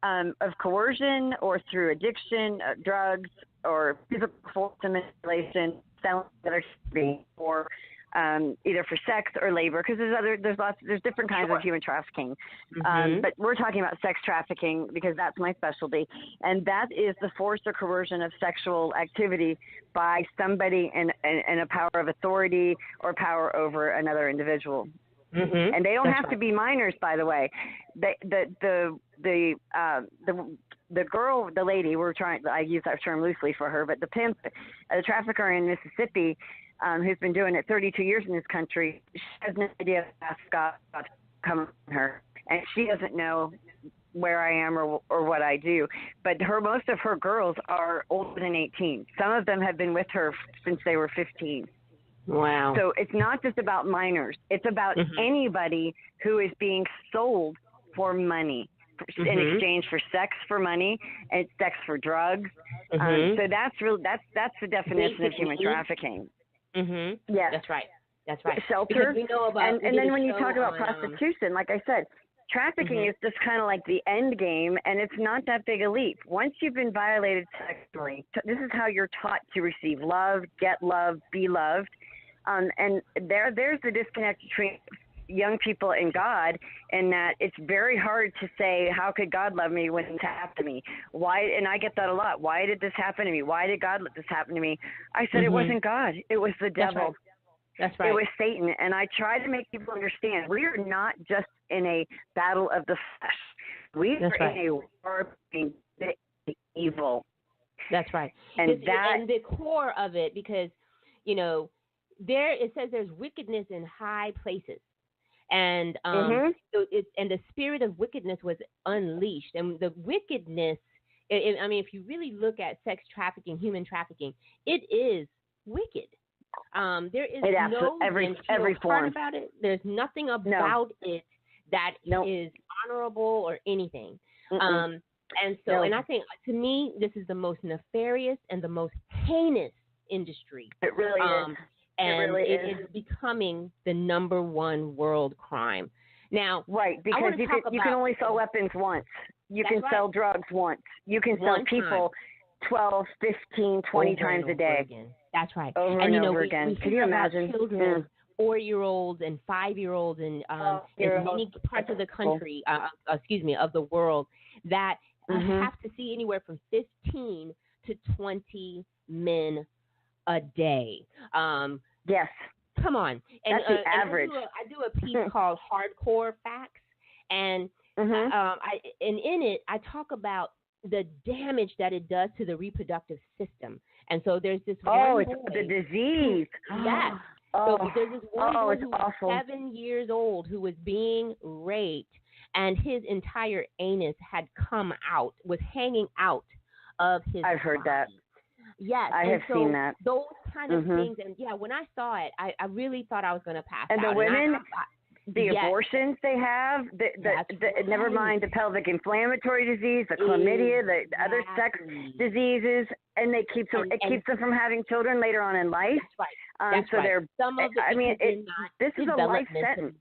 of coercion or through addiction, drugs, or physical force and manipulation, selling other beings, or either for sex or labor, because there's different kinds of human trafficking. But we're talking about sex trafficking because that's my specialty, and that is the force or coercion of sexual activity by somebody in a power of authority or power over another individual. And they don't have to be minors, by the way. The girl, the lady, I use that term loosely for her, but the pimp, the trafficker in Mississippi, who's been doing it 32 years in this country, she has no idea how Scott come on her, and she doesn't know where I am or what I do. But most of her girls are older than 18. Some of them have been with her since they were 15. Wow. So it's not just about minors. It's about anybody who is being sold for money in exchange for sex for money and sex for drugs. So that's the definition of human trafficking. Yes. That's right. That's right. Shelter. We know about, and then when you talk about prostitution, like I said, trafficking is just kind of like the end game, and it's not that big a leap. Once you've been violated sexually, this is how you're taught to receive love, get love, be loved. And there's the disconnect between young people and God, in that it's very hard to say, how could God love me when this happened to me? Why? And I get that a lot. Why did this happen to me? Why did God let this happen to me? I said, it wasn't God. It was the devil. That's right. It was Satan. And I try to make people understand, we are not just in a battle of the flesh. We are in a war against the evil. That's right. And the core of it, because, it says there's wickedness in high places, and so and the spirit of wickedness was unleashed, and the wickedness. If you really look at sex trafficking, human trafficking, it is wicked. There is every form about it. There's nothing about it that is honorable or anything. And I think, to me, this is the most nefarious and the most heinous industry. It really is. And it is becoming the number one world crime. Now, because you can only sell weapons once. You can sell drugs once. You can sell people 12, 15, 20 times a day. Again. That's right. Over and over again. Can you imagine? Children, 4-year-olds and 5-year-olds in many parts of the country, of the world, that have to see anywhere from 15 to 20 men a day. Yes. Come on. And that's the average. I do a piece called Hardcore Facts, and in it I talk about the damage that it does to the reproductive system. And so there's this one boy, the disease. Yes. So there's this one boy who was awful. 7 years old who was being raped, and his entire anus had come out, was hanging out of his I've heard that. Yes. I have seen that. Those kind of things. And when I saw it, I really thought I was going to pass out. And the women, the abortions they have, never mind the pelvic inflammatory disease, the chlamydia, the other sex diseases, and it keeps them from having children later on in life. That's right. They're, some of the this is a life sentence.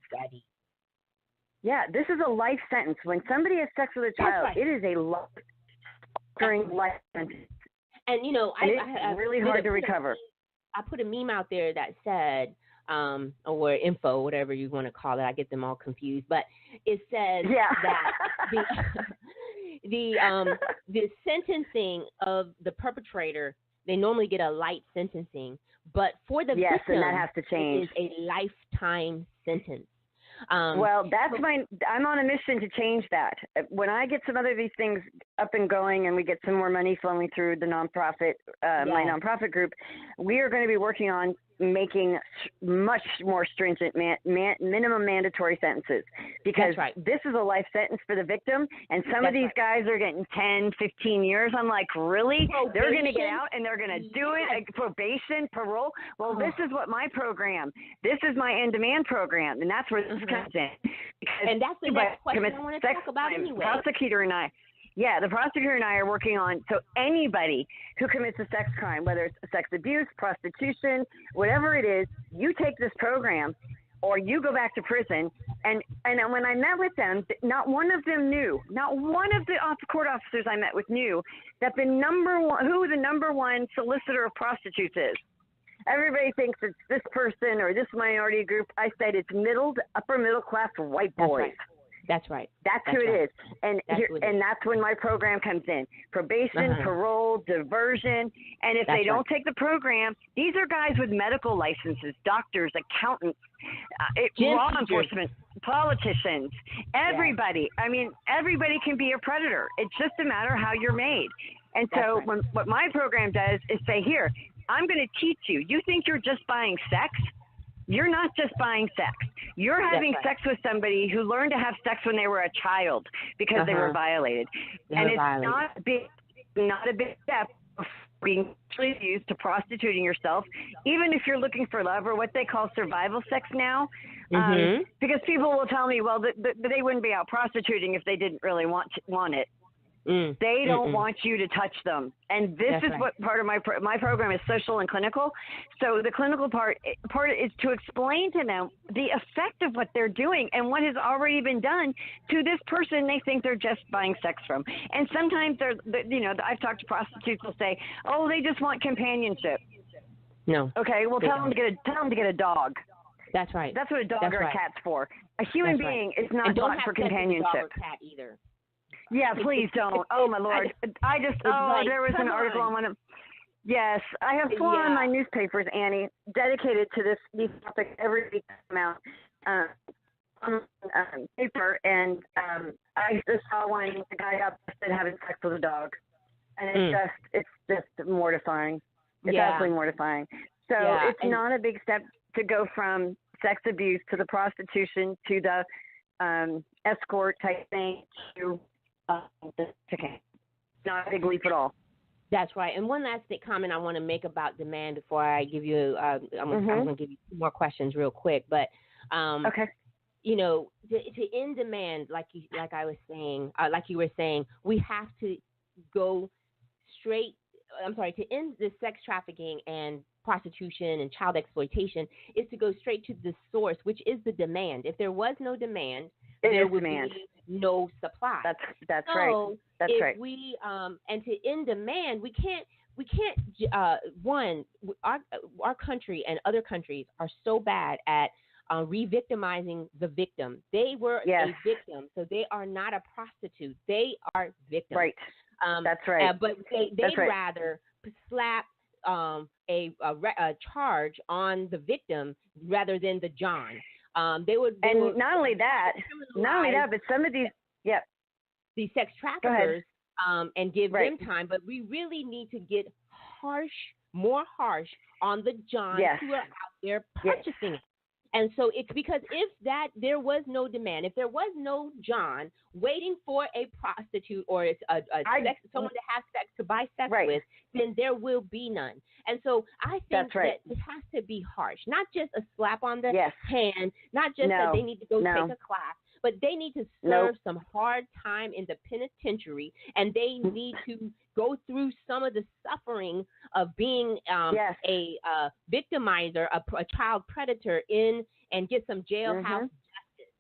Yeah, this is a life sentence. When somebody has sex with a child, it is a life sentence. And it's really hard to recover. I put a meme out there that said, or info, whatever you want to call it. I get them all confused, but it says that the sentencing of the perpetrator, they normally get a light sentencing, but for the victim, and that has to change. It is a lifetime sentence. Well, I'm on a mission to change that. When I get some other of these things up and going and we get some more money flowing through the nonprofit, my nonprofit group, we are going to be working on making much more stringent minimum mandatory sentences, because this is a life sentence for the victim, and some of these guys are getting 10, 15 years. I'm like, really? Probation? They're going to get out and they're going to do it? Like probation, parole? Well, this is what my program, this is my in-demand program, and that's where this comes in. And that's the next question I want to talk about anyway. The prosecutor and I are working on, so anybody who commits a sex crime, whether it's sex abuse, prostitution, whatever it is, you take this program, or you go back to prison. And when I met with them, not one of them knew, not one of the court officers I met with knew that who the number one solicitor of prostitutes is. Everybody thinks it's this person or this minority group. I said it's upper middle class white boys. That's right. That's who it is. And that's when my program comes in. Probation, parole, diversion. And if they don't take the program, these are guys with medical licenses, doctors, accountants, law enforcement, politicians, everybody. I mean, everybody can be a predator. It's just a matter how you're made. And so what my program does is say, here, I'm going to teach you. You think you're just buying sex? You're not just buying sex. You're having sex with somebody who learned to have sex when they were a child because they were violated. Not a big step being used to prostituting yourself, even if you're looking for love or what they call survival sex now. Because people will tell me, well, they wouldn't be out prostituting if they didn't really want it. They don't want you to touch them. And this is what part of my program is, social and clinical. So the clinical part is to explain to them the effect of what they're doing and what has already been done to this person they think they're just buying sex from. And sometimes I've talked to prostitutes who'll say, oh, they just want companionship. No. Okay, well, tell them to get a dog. That's right. That's what a dog or a cat's for. A human being is not bought for companionship. Dog or cat either. Yeah, please don't. Oh, my Lord. There was an article on one of. Yes, I have 4 on my newspapers, Annie, dedicated to these topics every week come out on paper. And I just saw one, the guy got busted having sex with a dog. And it's just mortifying. It's absolutely mortifying. So it's not a big step to go from sex abuse to the prostitution to the escort type thing to not a big leap at all. That's right. And one last comment I want to make about demand before I give you, I'm going to give you 2 more questions real quick. But, you know, to end demand, like you were saying, we have to go straight. To end the sex trafficking and prostitution and child exploitation is to go straight to the source, which is the demand. If there was no demand, there would be no supply. That's right. That's right. We and to end demand, we can't. Our country and other countries are so bad at re-victimizing the victim. They were a victim, so they are not a prostitute. They are victims. Right. That's right. But they'd rather slap a charge on the victim rather than the John. Not only that, but some of these sex traffickers, and give them time. But we really need to get more harsh on the Johns who are out there purchasing it. And so it's because if there was no demand, if there was no John waiting for a prostitute or someone to have sex, to buy sex with, then there will be none. And so I think that it has to be harsh, not just a slap on the hand, not just that they need to go take a class, but they need to serve some hard time in the penitentiary, and they need to go through some of the suffering of being a victimizer, a child predator and get some jailhouse justice.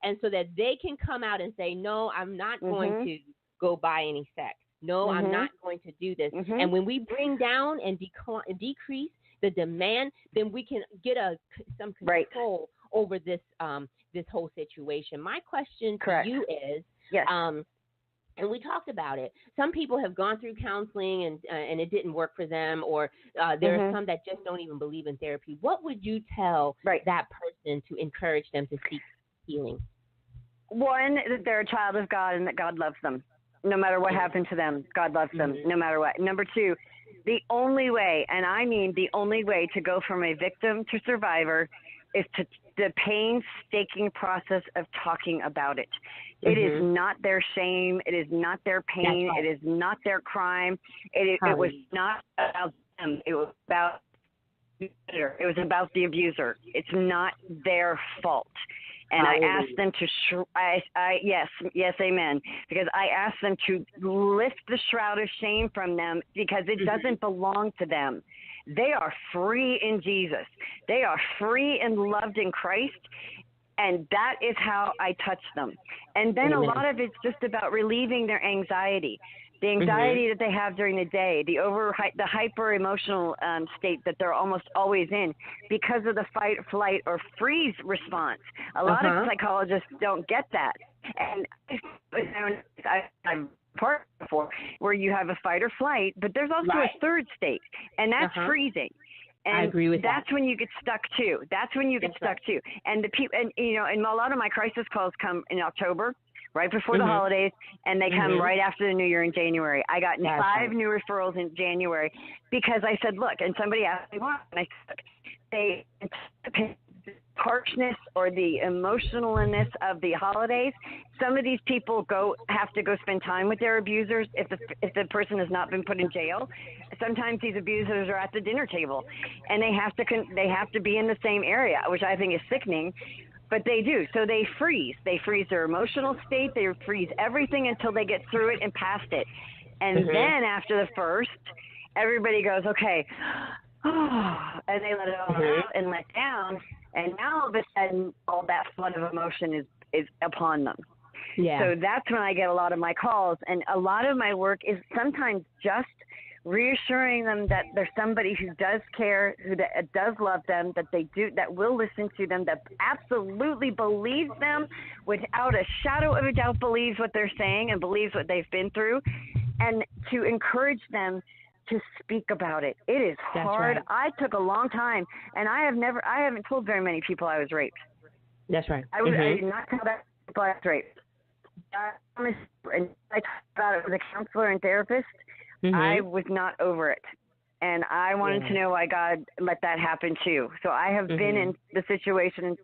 And so that they can come out and say, no, I'm not going to go buy any sex. No, I'm not going to do this. And when we bring down and decrease the demand, then we can get some control over this this whole situation. My question to you is, and we talked about it, some people have gone through counseling and it didn't work for them, or there are some that just don't even believe in therapy. What would you tell that person to encourage them to seek healing? One, that they're a child of God and that God loves them. No matter what happened to them, God loves them, no matter what. Number 2, the only way, and I mean the only way to go from a victim to survivor is to the painstaking process of talking about it. It is not their shame. It is not their pain. It is not their crime. It was not about them. It was about the abuser. It's not their fault. And I asked them to, yes, amen. Because I asked them to lift the shroud of shame from them because it doesn't belong to them. They are free in Jesus. They are free and loved in Christ. And that is how I touch them. And then Amen. a lot of it's just about relieving their anxiety. The anxiety that they have during the day, the hyper emotional state that they're almost always in because of the fight, flight, or freeze response. A lot of psychologists don't get that. And I've part before where you have a fight or flight, but there's also a third state, and that's freezing. And I agree with that's when you get stuck too. That's when you get stuck too. And the people, and and a lot of my crisis calls come in October, right before the holidays, and they come right after the New Year in January. I got 5 new referrals in January because I said, look, and somebody asked me why, and I said, they anticipate the harshness or the emotionalness of the holidays. Some of these people have to go spend time with their abusers if the person has not been put in jail. Sometimes these abusers are at the dinner table, and they have to be in the same area, which I think is sickening. But they do. So they freeze. They freeze their emotional state. They freeze everything until they get through it and past it. And then after the first, everybody goes, okay, and they let it all out and let down. And now all of a sudden, all that flood of emotion is upon them. Yeah. So that's when I get a lot of my calls. And a lot of my work is sometimes just reassuring them that there's somebody who does care, who does love them, that will listen to them, that absolutely believes them without a shadow of a doubt, believes what they're saying and believes what they've been through, and to encourage them to speak about it. It is hard. Right. I took a long time, and I haven't told very many people I was raped. That's right. I did not tell that people I was raped. And I talked about it with a counselor and therapist. I was not over it, and I wanted to know why God let that happen too. So I have been in the situation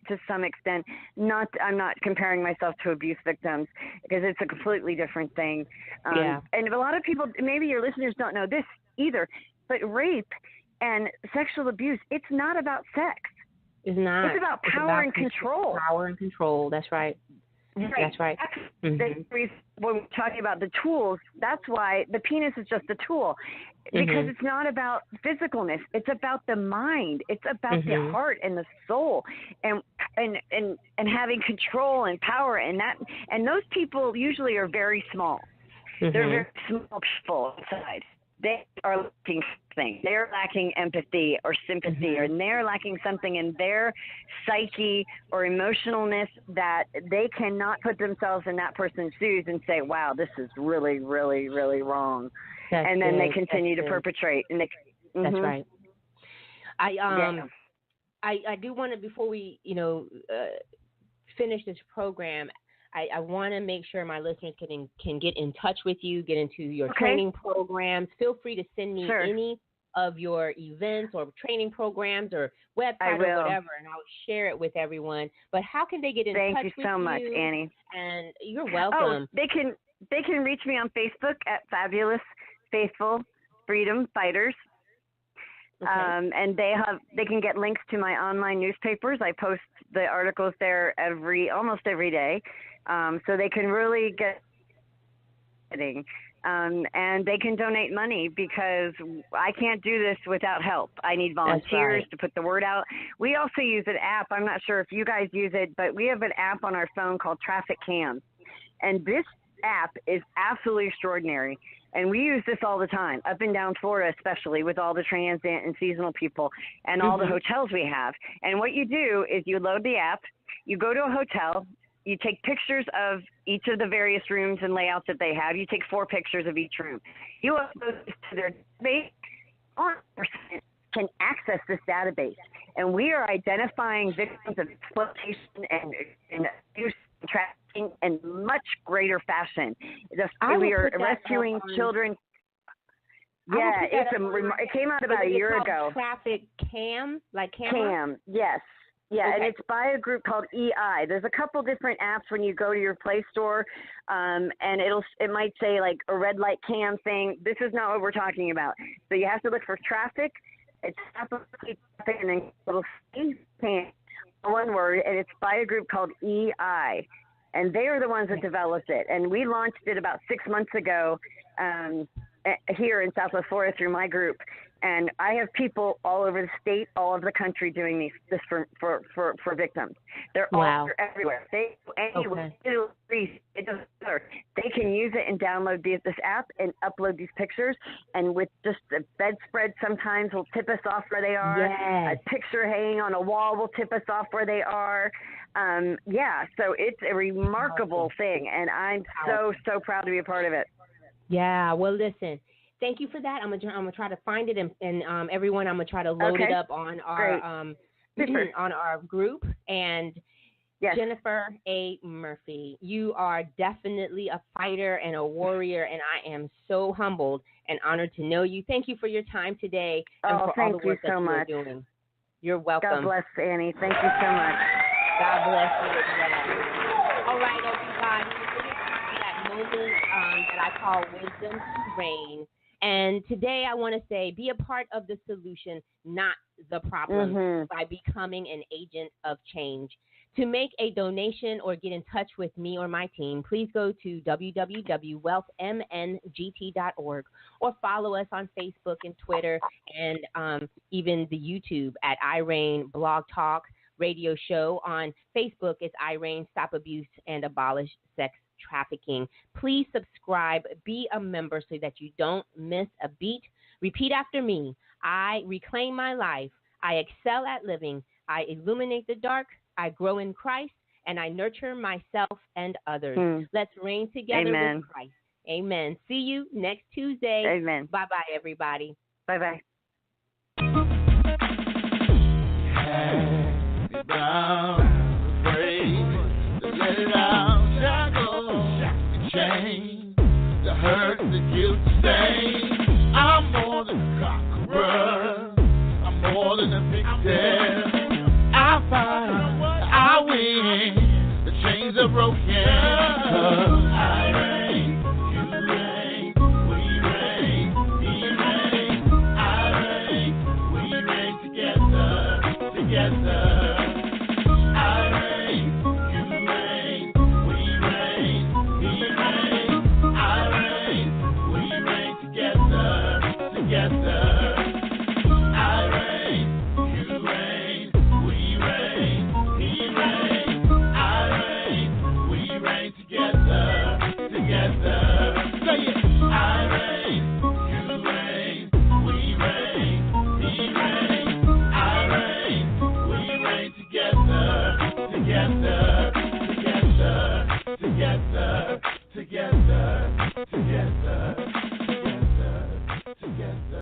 to some extent. I'm not comparing myself to abuse victims because it's a completely different thing. And a lot of people, maybe your listeners don't know this either, but rape and sexual abuse, it's not about sex. It's not. It's about power and control. Power and control. That's right. Right. That's right. That's the reason when we're talking about the tools, that's why the penis is just a tool, because it's not about physicalness. It's about the mind. It's about the heart and the soul, and having control and power, and those people usually are very small. They're very small people inside. They are lacking something. They're lacking empathy or sympathy, or they're lacking something in their psyche or emotionalness that they cannot put themselves in that person's shoes and say, wow, this is really, really, really wrong. And then they continue to perpetrate. And That's right. I do want to, before we, finish this program, I want to make sure my listeners can get in touch with you, get into your training programs. Feel free to send me any of your events or training programs or website or whatever, and I'll share it with everyone. But how can they get in touch with you? Thank you so much, Annie. And you're welcome. Oh, they can reach me on Facebook at Fabulous Faithful Freedom Fighters. And they can get links to my online newspapers. I post the articles there almost every day. So they can really get it. And they can donate money because I can't do this without help. I need volunteers to put the word out. We also use an app. I'm not sure if you guys use it, but we have an app on our phone called Traffic Cam. And this app is absolutely extraordinary. And we use this all the time, up and down Florida, especially with all the transient and seasonal people and all the hotels we have. And what you do is you load the app, you go to a hotel, you take pictures of each of the various rooms and layouts that they have. You take 4 pictures of each room. You upload this to their database. 1% can access this database. And we are identifying victims of exploitation and abuse and trafficking in much greater fashion. We are rescuing children. Yeah, it came out about a year ago. Traffic Cam, like camera? Cam, yes. Yeah, and it's by a group called R.E.I.G.N. There's a couple different apps when you go to your Play Store, and it might say like a red light cam thing. This is not what we're talking about. So you have to look for traffic. It's traffic and then little cam, one word, and it's by a group called R.E.I.G.N. And they are the ones that developed it. And we launched it about 6 months ago here in Southwest Florida through my group. And I have people all over the state, all over the country doing this for victims. They're all everywhere. They anywhere. It doesn't matter. They can use it and download this app and upload these pictures. And with just the bedspread, sometimes will tip us off where they are. Yes. A picture hanging on a wall will tip us off where they are. So it's a remarkable thing, and I'm so proud to be a part of it. Yeah. Well, listen. Thank you for that. I'm gonna try to find it, and everyone, I'm gonna try to load it up on our on our group. And Jennifer A. Murphy, you are definitely a fighter and a warrior, and I am so humbled and honored to know you. Thank you for your time today and for all the work that you are doing. You're welcome. God bless, Annie. Thank you so much. God bless you as well. All right, everybody. That moment that I call wisdom to reign. And today I want to say, be a part of the solution, not the problem, by becoming an agent of change. To make a donation or get in touch with me or my team, please go to www.wealthmngt.org or follow us on Facebook and Twitter and even the YouTube at R.E.I.G.N Blog Talk Radio Show. On Facebook, it's R.E.I.G.N Stop Abuse and Abolish Sex Trafficking. Please subscribe, be a member so that you don't miss a beat. Repeat after me. I reclaim my life. I excel at living. I illuminate the dark. I grow in Christ, and I nurture myself and others. Let's reign together with Christ. Amen. See you next Tuesday. Amen. Bye-bye, everybody. Bye-bye. Let it out, shackles, chains, the hurt, the guilt, stain. I'm more than a conqueror. I'm more than a victim. I fight, I win. The chains are broken. I reign, you reign, we reign, he reigns. I reign, we reign together, together. Together.